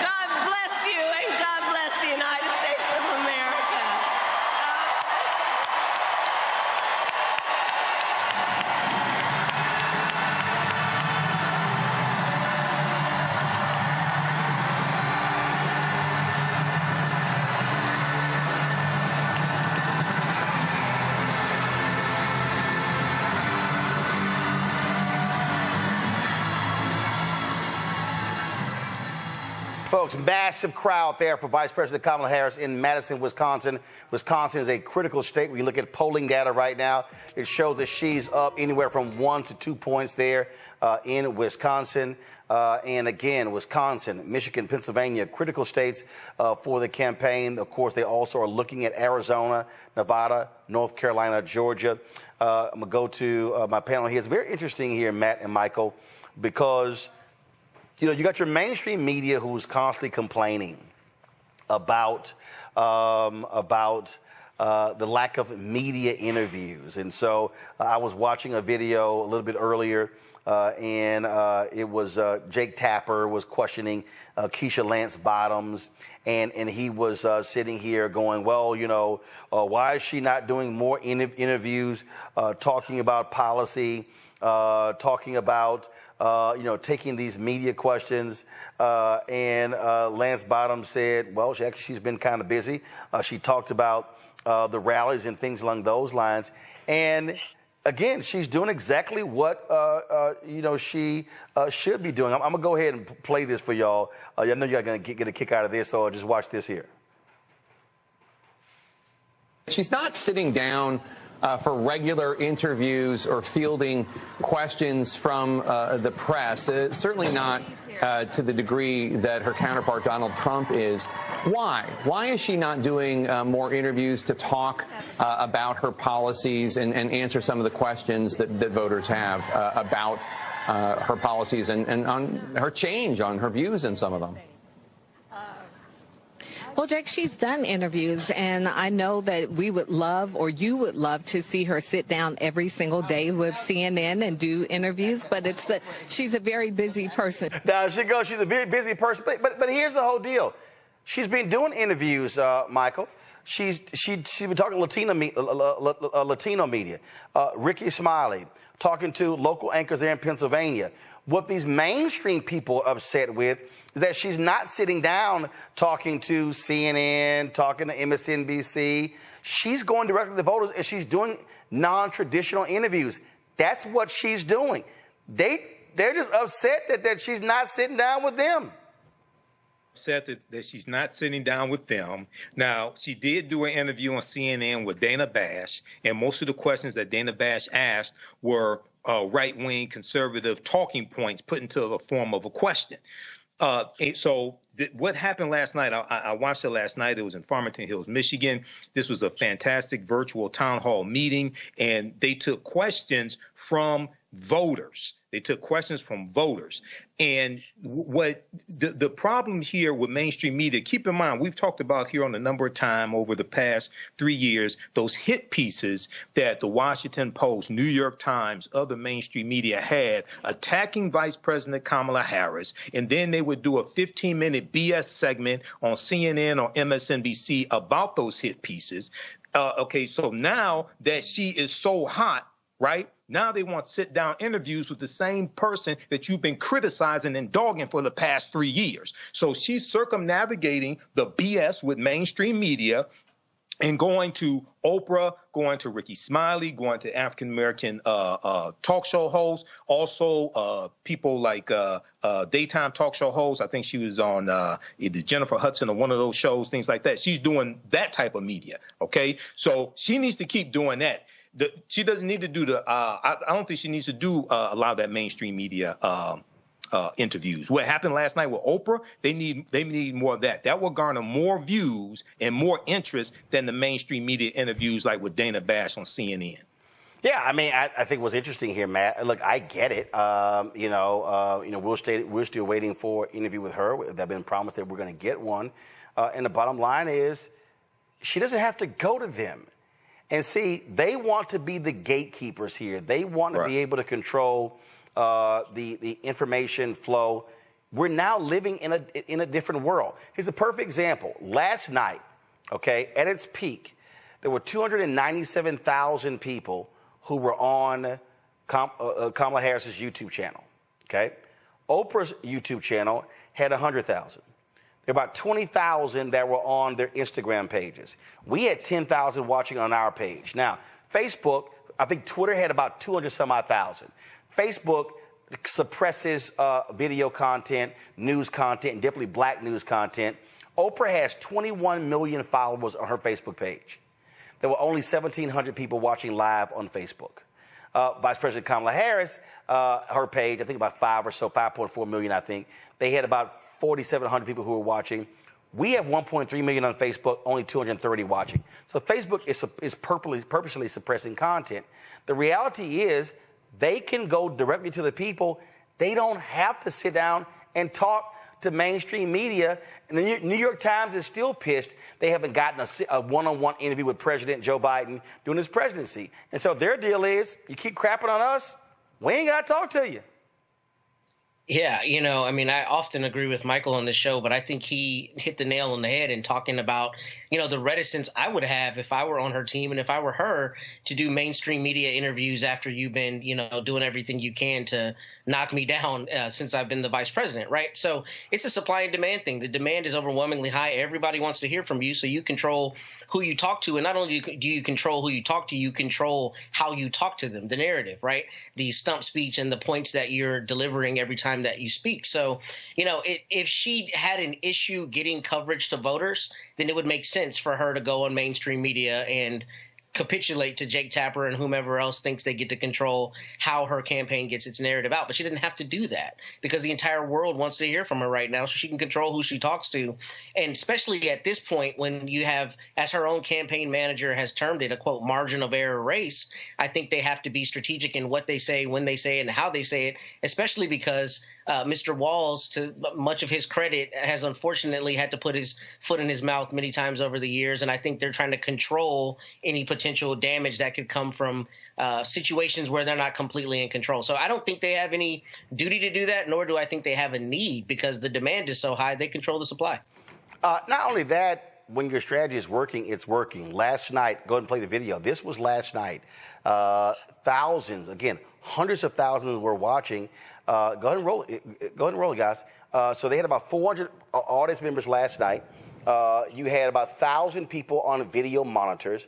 God bless you, and God bless the United States of America.
Folks, massive crowd there for Vice President Kamala Harris in Madison, Wisconsin. Wisconsin is a critical state. When you look at polling data right now, it shows that she's up anywhere from 1 to 2 points there in Wisconsin. And again, Wisconsin, Michigan, Pennsylvania, critical states for the campaign. Of course, they also are looking at Arizona, Nevada, North Carolina, Georgia. I'm going to go to my panel here. It's very interesting here, Matt and Michael, because you know, you got your mainstream media who's constantly complaining about the lack of media interviews. And so I was watching a video a little bit earlier, and it was Jake Tapper was questioning Keisha Lance Bottoms, and he was sitting here going, well, you know, why is she not doing more interviews, talking about policy, talking about you know, taking these media questions, and Lance Bottoms said, well, she's been kind of busy. She talked about the rallies and things along those lines. And again, she's doing exactly what, you know, she should be doing. I'm going to go ahead and play this for y'all. I know you're going to get a kick out of this, so just watch this here.
She's not sitting down for regular interviews or fielding questions from the press, certainly not to the degree that her counterpart Donald Trump is. Why? Why is she not doing more interviews to talk about her policies and answer some of the questions that voters have about her policies and on her change, on her views in some of them?
Well, Jake, she's done interviews, and I know that we would love, or you would love, to see her sit down every single day with CNN and do interviews, but she's a very busy person.
Now, she's a very busy person, but here's the whole deal. She's been doing interviews, Michael. She's been talking Latino media. Ricky Smiley, talking to local anchors there in Pennsylvania. What these mainstream people are upset with is that she's not sitting down talking to CNN, talking to MSNBC. She's going directly to voters, and she's doing non-traditional interviews. That's what she's doing. They're just upset that she's not sitting down with them.
Upset that she's not sitting down with them. Now, she did do an interview on CNN with Dana Bash, and most of the questions that Dana Bash asked were right-wing conservative talking points put into the form of a question. So what happened last night, I watched it last night. It was in Farmington Hills, Michigan. This was a fantastic virtual town hall meeting, and they took questions from voters. And what the problem here with mainstream media, keep in mind, we've talked about here on a number of times over the past 3 years, those hit pieces that the Washington Post, New York Times, other mainstream media had attacking Vice President Kamala Harris. And then they would do a 15-minute BS segment on CNN or MSNBC about those hit pieces. Okay, so now that she is so hot, right? Now they want sit-down interviews with the same person that you've been criticizing and dogging for the past 3 years. So she's circumnavigating the BS with mainstream media and going to Oprah, going to Ricky Smiley, going to African-American talk show hosts, also people like daytime talk show hosts. I think she was on either Jennifer Hudson or one of those shows, things like that. She's doing that type of media, okay? So she needs to keep doing that. She doesn't need to do I don't think she needs to do a lot of that mainstream media interviews. What happened last night with Oprah, they need more of that. That will garner more views and more interest than the mainstream media interviews like with Dana Bash on CNN.
Yeah, I mean, I think what's interesting here, Matt. Look, I get it. You know, we're still waiting for an interview with her. They've been promised that we're going to get one, and the bottom line is, she doesn't have to go to them. And see, they want to be the gatekeepers here. They want to be able to control the information flow. We're now living in a different world. Here's a perfect example. Last night, okay, at its peak, there were 297,000 people who were on Kamala Harris's YouTube channel. Okay, Oprah's YouTube channel had 100,000. There were about 20,000 that were on their Instagram pages. We had 10,000 watching on our page. Now, Facebook, I think Twitter had about 200 some odd thousand. Facebook suppresses video content, news content, and definitely black news content. Oprah has 21 million followers on her Facebook page. There were only 1,700 people watching live on Facebook. Vice President Kamala Harris, her page, I think about 5.4 million, I think. They had about 4,700 people who were watching. We have 1.3 million on Facebook, only 230 watching. So Facebook is purposely suppressing content. The reality is they can go directly to the people. They don't have to sit down and talk to mainstream media. And the New York Times is still pissed they haven't gotten a one-on-one interview with President Joe Biden during his presidency. And so their deal is, you keep crapping on us, we ain't got to talk to you.
Yeah, I often agree with Michael on this show, but I think he hit the nail on the head in talking about, the reticence I would have if I were on her team and if I were her to do mainstream media interviews after you've been, doing everything you can to knock me down since I've been the vice president, right? So it's a supply and demand thing. The demand is overwhelmingly high. Everybody wants to hear from you, so you control who you talk to. And not only do you control who you talk to, you control how you talk to them, the narrative, right? The stump speech and the points that you're delivering every time that you speak. So, if she had an issue getting coverage to voters, then it would make sense for her to go on mainstream media and capitulate to Jake Tapper and whomever else thinks they get to control how her campaign gets its narrative out. But she didn't have to do that because the entire world wants to hear from her right now, so she can control who she talks to. And especially at this point when you have, as her own campaign manager has termed it, a quote, margin of error race, I think they have to be strategic in what they say, when they say it, and how they say it, especially because Mr. Walz, to much of his credit, has unfortunately had to put his foot in his mouth many times over the years. And I think they're trying to control any potential damage that could come from situations where they're not completely in control. So I don't think they have any duty to do that, nor do I think they have a need, because the demand is so high, they control the supply.
Not only that, when your strategy is working, it's working. Last night, go ahead and play the video. This was last night. Thousands, again, hundreds of thousands were watching. Go ahead and roll it. Go ahead and roll it, guys. So they had about 400 audience members last night. You had about 1,000 people on video monitors.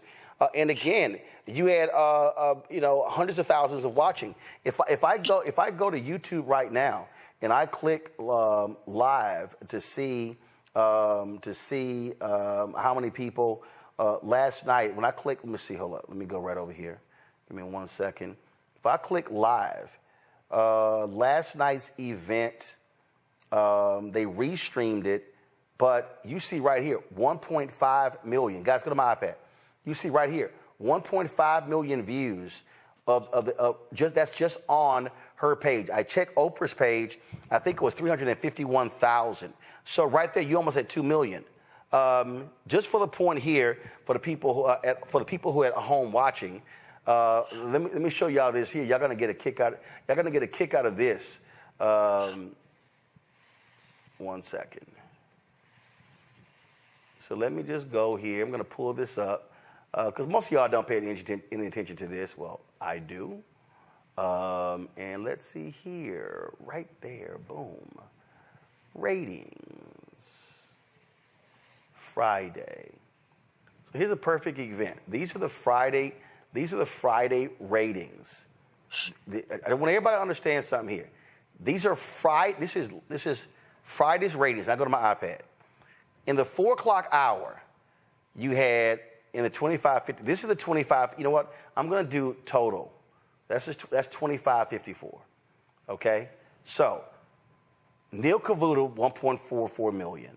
And again, you had hundreds of thousands of watching. If I go to YouTube right now and I click live to see how many people last night, when I click, let me see, hold up, let me go right over here. Give me 1 second. If I click live, last night's event, they restreamed it, but you see right here, 1.5 million. Guys, go to my iPad. You see right here, 1.5 million views that's just on her page. I checked Oprah's page. I think it was 351,000. So right there, you almost at 2 million. Just for the point here, for the people who are at home watching, let me show y'all this here. Y'all gonna get a kick out. Y'all gonna get a kick out of this. 1 second. So let me just go here. I'm gonna pull this up because most of y'all don't pay any attention to this. Well, I do. And let's see here, right there. Boom. Ratings. Friday. So here's a perfect event. These are the Friday ratings. I want everybody to understand something here. These are This is Friday's ratings. Now go to my iPad. In the 4 o'clock hour, you had in the 25-50. This is the 25. You know what? I'm going to do total. That's 25-54. Okay. So Neil Cavuto, 1.44 million.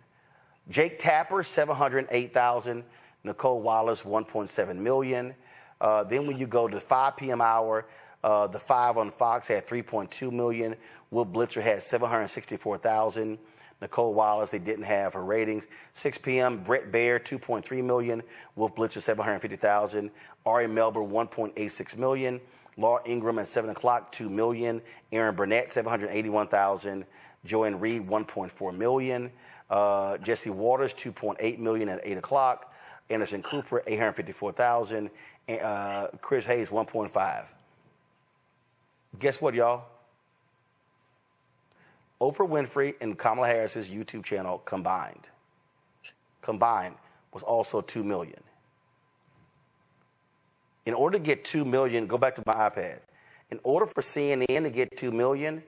Jake Tapper, 708,000. Nicole Wallace, 1.7 million. Then when you go to the 5 p.m. hour, the 5 on Fox had 3.2 million. Will Blitzer had 764,000. Nicole Wallace, they didn't have her ratings. 6 p.m., Brett Baer, 2.3 million. Wolf Blitzer, 750,000. Ari Melber, 1.86 million. Laura Ingraham at 7 o'clock, 2 million. Aaron Burnett, 781,000. Joanne Reed, 1.4 million. Jesse Waters, 2.8 million at 8 o'clock. Anderson Cooper, 854,000. Chris Hayes, 1.5. Guess what, y'all? Oprah Winfrey and Kamala Harris's YouTube channel combined was also 2 million. In order to get 2 million, go back to my iPad. In order for CNN to get 2 million,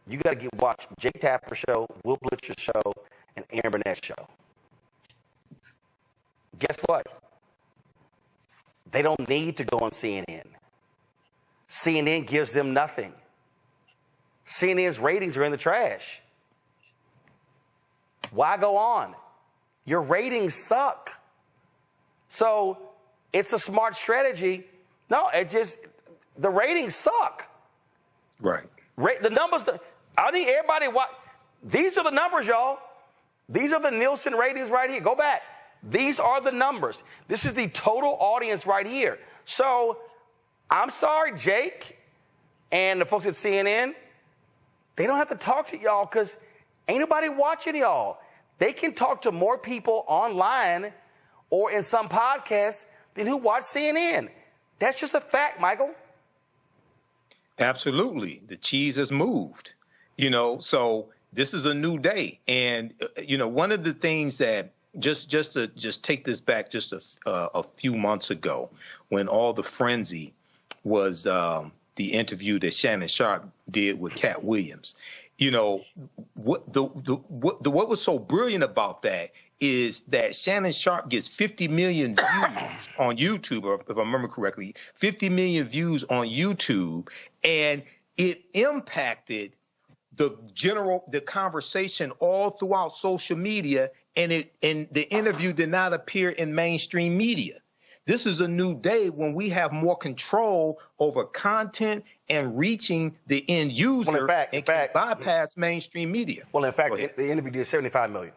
you got to watch Jake Tapper's show, Will Blitzer's show, and Aaron Burnett's show. Guess what? They don't need to go on CNN. CNN gives them nothing. CNN's ratings are in the trash. Why go on? Your ratings suck. So it's a smart strategy. No, the ratings suck.
Right.
The numbers, I need everybody watch. These are the numbers, y'all. These are the Nielsen ratings right here. Go back. These are the numbers. This is the total audience right here. So I'm sorry, Jake, and the folks at CNN, they don't have to talk to y'all because ain't nobody watching y'all. They can talk to more people online or in some podcast than who watch CNN. That's just a fact, Michael.
Absolutely. The cheese has moved, so this is a new day. And, one of the things that just to take this back just a few months ago when all the frenzy was the interview that Shannon Sharpe did with Cat Williams. What was so brilliant about that is that Shannon Sharpe gets 50 million views on YouTube, or if I remember correctly, 50 million views on YouTube, and it impacted the conversation all throughout social media, and the interview did not appear in mainstream media. This is a new day when we have more control over content and reaching the end user and can bypass mainstream media.
Well, in fact, the interview did 75 million.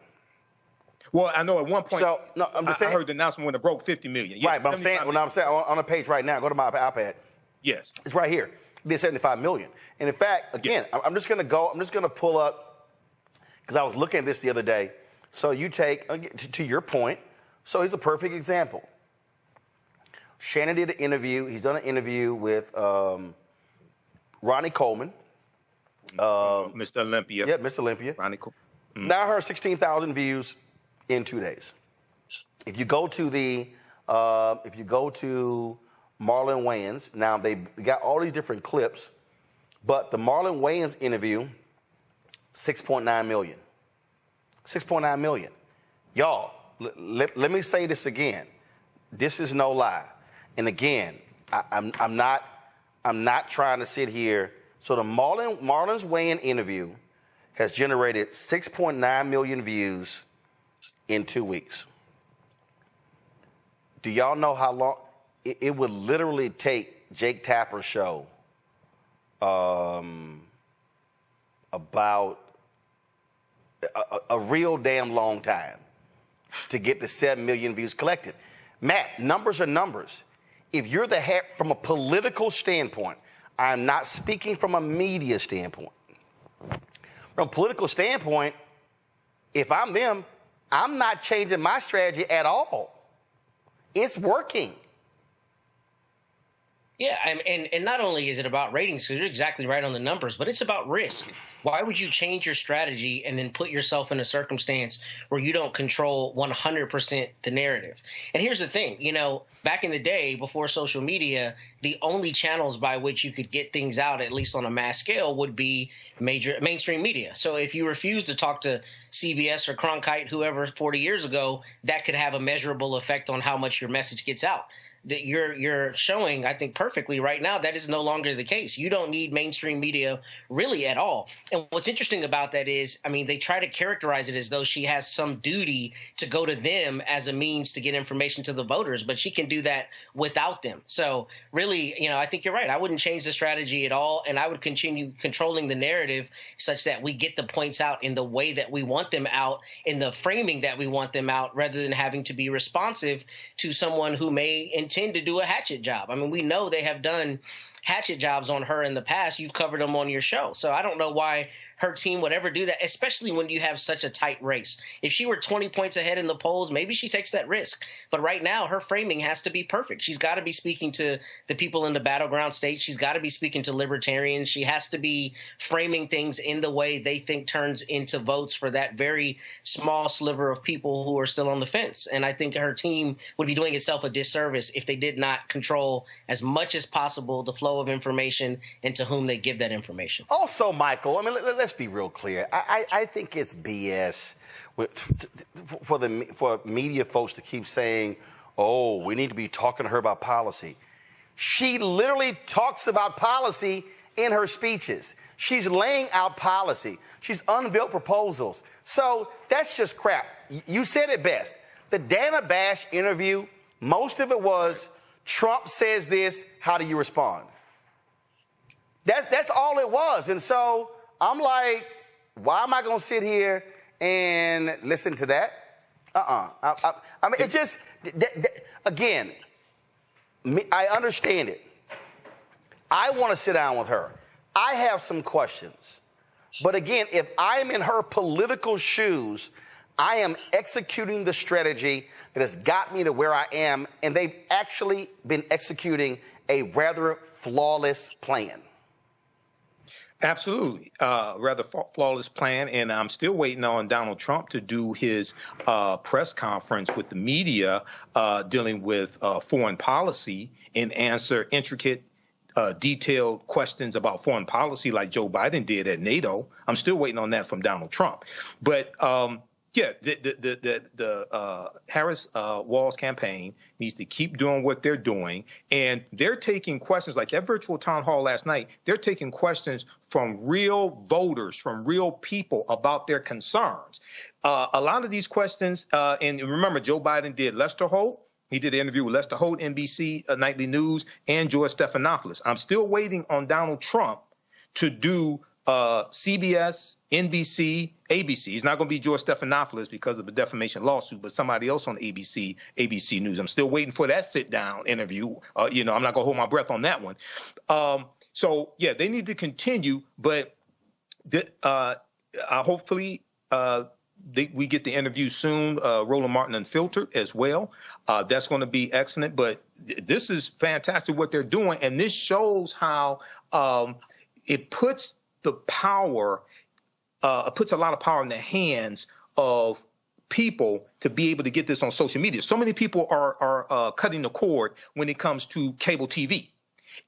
Well, I know at one point,
I'm just saying,
I heard the announcement when it broke 50 million. Yes,
right, but I'm saying on the page right now, go to my iPad.
Yes.
It's right here. It did 75 million. And in fact, again, I'm just going to pull up, because I was looking at this the other day. So you take, to your point, so here's a perfect example. Shannon did an interview. He's done an interview with Ronnie Coleman.
Mr. Olympia.
Yeah, Mr. Olympia.
Ronnie Coleman. Mm-hmm.
Now her 16,000 views in 2 days. If you go to Marlon Wayans, now they got all these different clips, but the Marlon Wayans interview, 6.9 million. 6.9 million. Y'all, let me say this again. This is no lie. And again, I'm not trying to sit here. So the Marlon's Wayans interview has generated 6.9 million views in 2 weeks. Do y'all know how long it would literally take Jake Tapper's show about a real damn long time to get the 7 million views collected? Matt, numbers are numbers. If you're from a political standpoint, I'm not speaking from a media standpoint. From a political standpoint, if I'm them, I'm not changing my strategy at all. It's working.
Yeah, and not only is it about ratings, because you're exactly right on the numbers, but it's about risk. Why would you change your strategy and then put yourself in a circumstance where you don't control 100% the narrative? And here's the thing, back in the day before social media, the only channels by which you could get things out, at least on a mass scale, would be mainstream media. So if you refuse to talk to CBS or Cronkite, whoever 40 years ago, that could have a measurable effect on how much your message gets out. That you're showing, I think, perfectly right now, that is no longer the case. You don't need mainstream media really at all. And what's interesting about that is, they try to characterize it as though she has some duty to go to them as a means to get information to the voters, but she can do that without them. So really, I think you're right. I wouldn't change the strategy at all, and I would continue controlling the narrative such that we get the points out in the way that we want them out, in the framing that we want them out, rather than having to be responsive to someone who may intend to do a hatchet job. We know they have done hatchet jobs on her in the past. You've covered them on your show. So I don't know why her team would ever do that, especially when you have such a tight race. If she were 20 points ahead in the polls, maybe she takes that risk. But right now, her framing has to be perfect. She's got to be speaking to the people in the battleground states. She's got to be speaking to libertarians. She has to be framing things in the way they think turns into votes for that very small sliver of people who are still on the fence. And I think her team would be doing itself a disservice if they did not control as much as possible the flow of information and to whom they give that information.
Also, Michael, I mean, let's be real clear. I think it's BS for media folks to keep saying, oh, we need to be talking to her about policy. She literally talks about policy in her speeches. She's laying out policy. She's unveiled proposals. So that's just crap. You said it best. The Dana Bash interview, most of it was, Trump says this, how do you respond? That's all it was. And so I'm like, why am I going to sit here and listen to that? I mean, it's just, again, I understand it. I want to sit down with her. I have some questions. But again, if I'm in her political shoes, I am executing the strategy that has got me to where I am, and they've actually been executing a rather flawless plan.
Absolutely. Rather flawless plan. And I'm still waiting on Donald Trump to do his press conference with the media dealing with foreign policy and answer intricate, detailed questions about foreign policy like Joe Biden did at NATO. I'm still waiting on that from Donald Trump. But yeah, the Harris-Walz campaign needs to keep doing what they're doing. And they're taking questions like that virtual town hall last night. They're taking questions from real voters, from real people about their concerns. A lot of these questions, and remember, Joe Biden did Lester Holt. He did an interview with Lester Holt, NBC Nightly News, and George Stephanopoulos. I'm still waiting on Donald Trump to do CBS, NBC, ABC. He's not going to be George Stephanopoulos because of the defamation lawsuit, but somebody else on ABC News. I'm still waiting for that sit-down interview. I'm not going to hold my breath on that one. So, yeah, they need to continue, but hopefully we get the interview soon, Roland Martin Unfiltered as well. That's going to be excellent, but this is fantastic what they're doing, and this shows how it puts the power, puts a lot of power in the hands of people to be able to get this on social media. So many people are cutting the cord when it comes to cable TV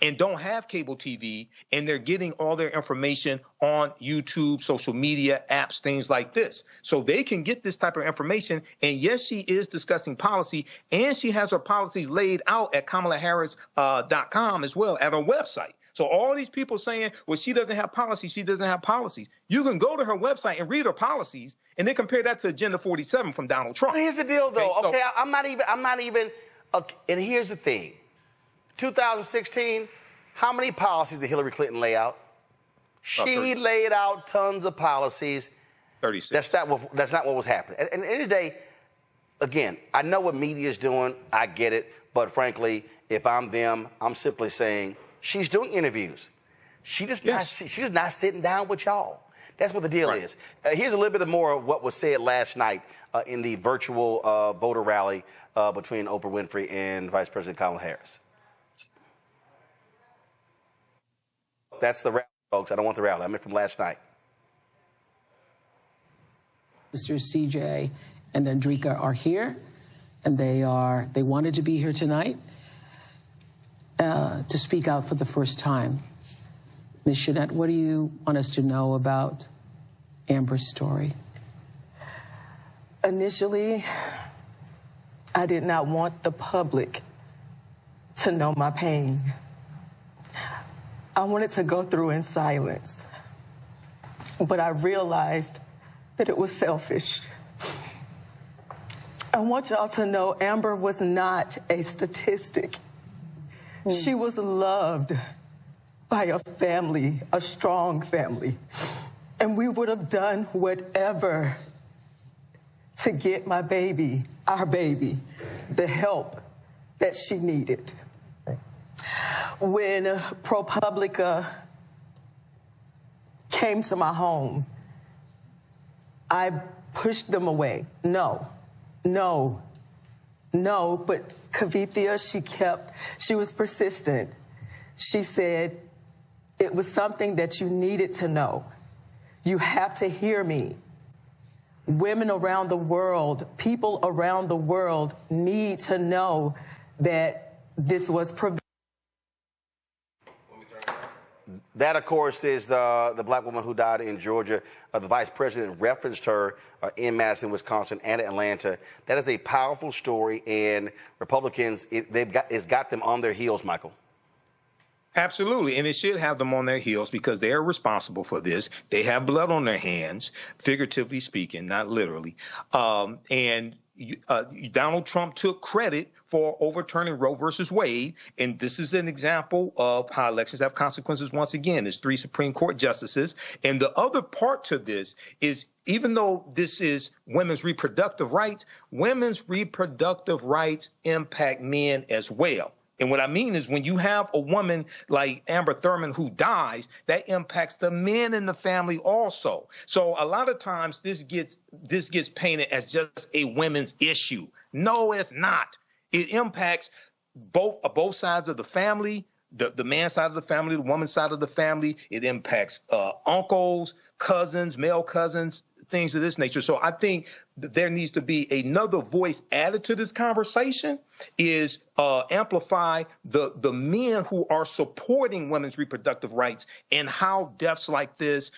and don't have cable TV, and they're getting all their information on YouTube, social media, apps, things like this. So they can get this type of information. And yes, she is discussing policy, and she has her policies laid out at KamalaHarris.com as well, at her website. So all these people saying, well, she doesn't have policies, she doesn't have policies. You can go to her website and read her policies and then compare that to Agenda 47 from Donald Trump.
Here's the deal, though. Okay, I'm not even, and here's the thing. 2016, how many policies did Hillary Clinton lay out? She laid out tons of policies.
36.
That's not what was happening. And at the end of the day, again, I know what media is doing. I get it. But frankly, if I'm them, I'm simply saying, she's doing interviews. She's just not sitting down with y'all. That's what the deal is. Here's a little bit more of what was said last night in the virtual voter rally between Oprah Winfrey and Vice President Kamala Harris. That's the rally, folks. I don't want the rally. I meant from last night.
Mr. CJ and Andrika are here, and they wanted to be here tonight to speak out for the first time. Ms. Shannette, what do you want us to know about Amber's story?
Initially, I did not want the public to know my pain. I wanted to go through in silence, but I realized that it was selfish. I want y'all to know Amber was not a statistic. She was loved by a family, a strong family, and we would have done whatever to get my baby, our baby, the help that she needed. When ProPublica came to my home, I pushed them away. No. But Kavithia, she was persistent. She said, it was something that you needed to know. You have to hear me. Women around the world, people around the world need to know that this was prevented.
That, of course, is the black woman who died in Georgia. The vice president referenced her in Madison, Wisconsin, and Atlanta. That is a powerful story, and Republicans, it's got them on their heels, Michael.
Absolutely, and it should have them on their heels because they are responsible for this. They have blood on their hands, figuratively speaking, not literally. And Donald Trump took credit for overturning Roe versus Wade, and this is an example of how elections have consequences once again. There's 3 Supreme Court justices, and the other part to this is even though this is women's reproductive rights impact men as well. And what I mean is when you have a woman like Amber Thurman who dies, that impacts the men in the family also. So a lot of times this gets painted as just a women's issue. No, it's not. It impacts both sides of the family, the man's side of the family, the woman's side of the family. It impacts uncles, cousins, male cousins, things of this nature. So I think that there needs to be another voice added to this conversation, is amplify the men who are supporting women's reproductive rights and how deaths like this,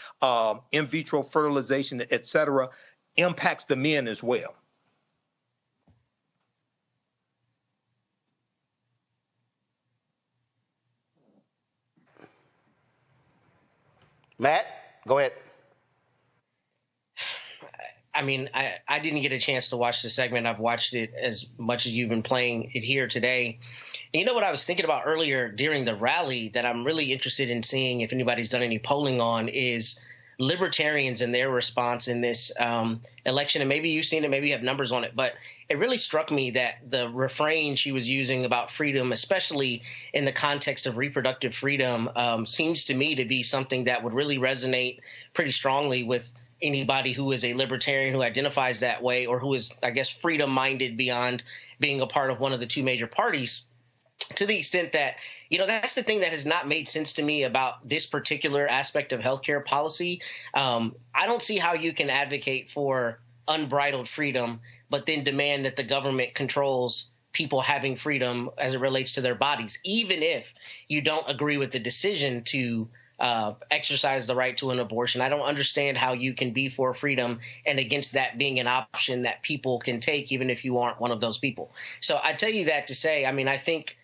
in vitro fertilization, et cetera, impacts the men as well.
Matt, go ahead.
I mean, I didn't get a chance to watch the segment. I've watched it as much as you've been playing it here today. And you know what I was thinking about earlier during the rally that I'm really interested in seeing if anybody's done any polling on is libertarians and their response in this election. And maybe you've seen it, maybe you have numbers on it, but it really struck me that the refrain she was using about freedom, especially in the context of reproductive freedom, seems to me to be something that would really resonate pretty strongly with anybody who is a libertarian, who identifies that way, or who is, I guess, freedom-minded beyond being a part of one of the 2 major parties, to the extent that, you know, that's the thing that has not made sense to me about this particular aspect of healthcare policy. I don't see how you can advocate for unbridled freedom, but then demand that the government controls people having freedom as it relates to their bodies, even if you don't agree with the decision to exercise the right to an abortion. I don't understand how you can be for freedom and against that being an option that people can take, even if you aren't one of those people. So I tell you that to say, I mean, I think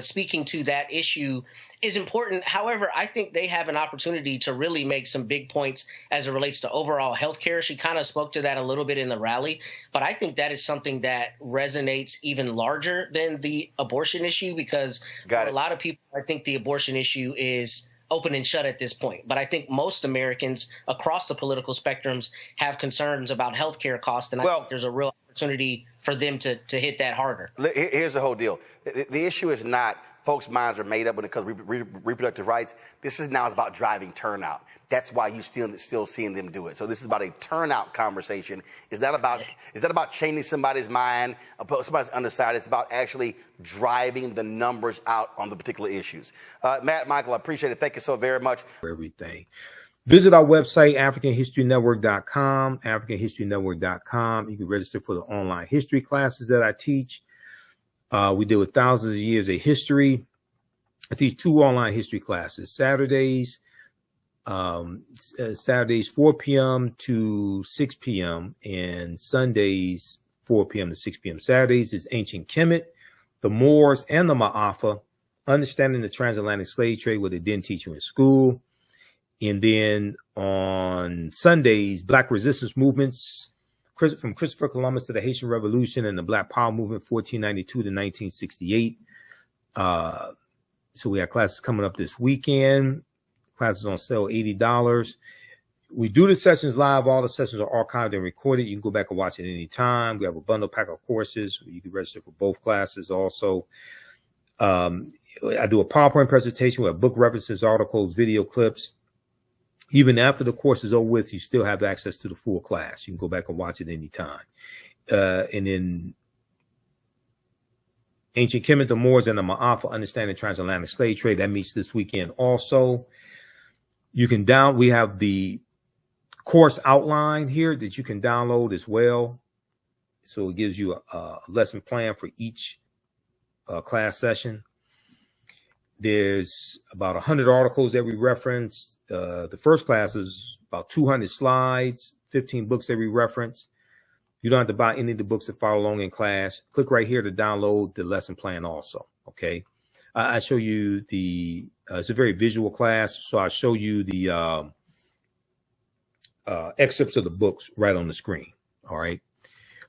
speaking to that issue is important. However, I think they have an opportunity to really make some big points as it relates to overall health care. She kind of spoke to that a little bit in the rally, but I think that is something that resonates even larger than the abortion issue, because for a lot of people, I think the abortion issue is open and shut at this point. But I think most Americans across the political spectrums have concerns about health care costs, and I think there's a real opportunity for them to hit that harder.
Here's the whole deal. The issue is not folks' minds are made up when it comes to reproductive rights. This is now about driving turnout. That's why you still seeing them do it. So this is about a turnout conversation. Is that about changing somebody's mind, somebody's undecided? It's about actually driving the numbers out on the particular issues. Matt, Michael, I appreciate it. Thank you so very much
for everything. Visit our website, AfricanHistoryNetwork.com, AfricanHistoryNetwork.com. You can register for the online history classes that I teach. We deal with thousands of years of history. I teach 2 online history classes, Saturdays 4 p.m. to 6 p.m. and Sundays 4 p.m. to 6 p.m. Saturdays is Ancient Kemet, the Moors, and the Ma'afa, understanding the transatlantic slave trade, what they didn't teach you in school. And then on Sundays, Black resistance movements, from Christopher Columbus to the Haitian Revolution and the Black Power movement, 1492 to 1968. So we have classes coming up this weekend. Classes on sale, $80. We do the sessions live. All the sessions are archived and recorded. You can go back and watch it any time. We have a bundle pack of courses. You can register for both classes also. I do a PowerPoint presentation with book references, articles, video clips. Even after the course is over with, you still have access to the full class. You can go back and watch it anytime. And then Ancient Kemet, the Moors, and the Ma'afa, Understanding Transatlantic Slave Trade. That meets this weekend also. You can we have the course outline here that you can download as well. So it gives you a lesson plan for each class session. There's about 100 articles that we reference. The first class is about 200 slides, 15 books that we reference. You don't have to buy any of the books to follow along in class. Click right here to download the lesson plan also, okay? I show you it's a very visual class, so I show you the excerpts of the books right on the screen, all right?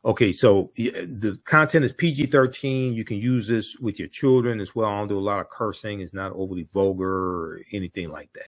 Okay, so the content is PG-13. You can use this with your children as well. I don't do a lot of cursing. It's not overly vulgar or anything like that.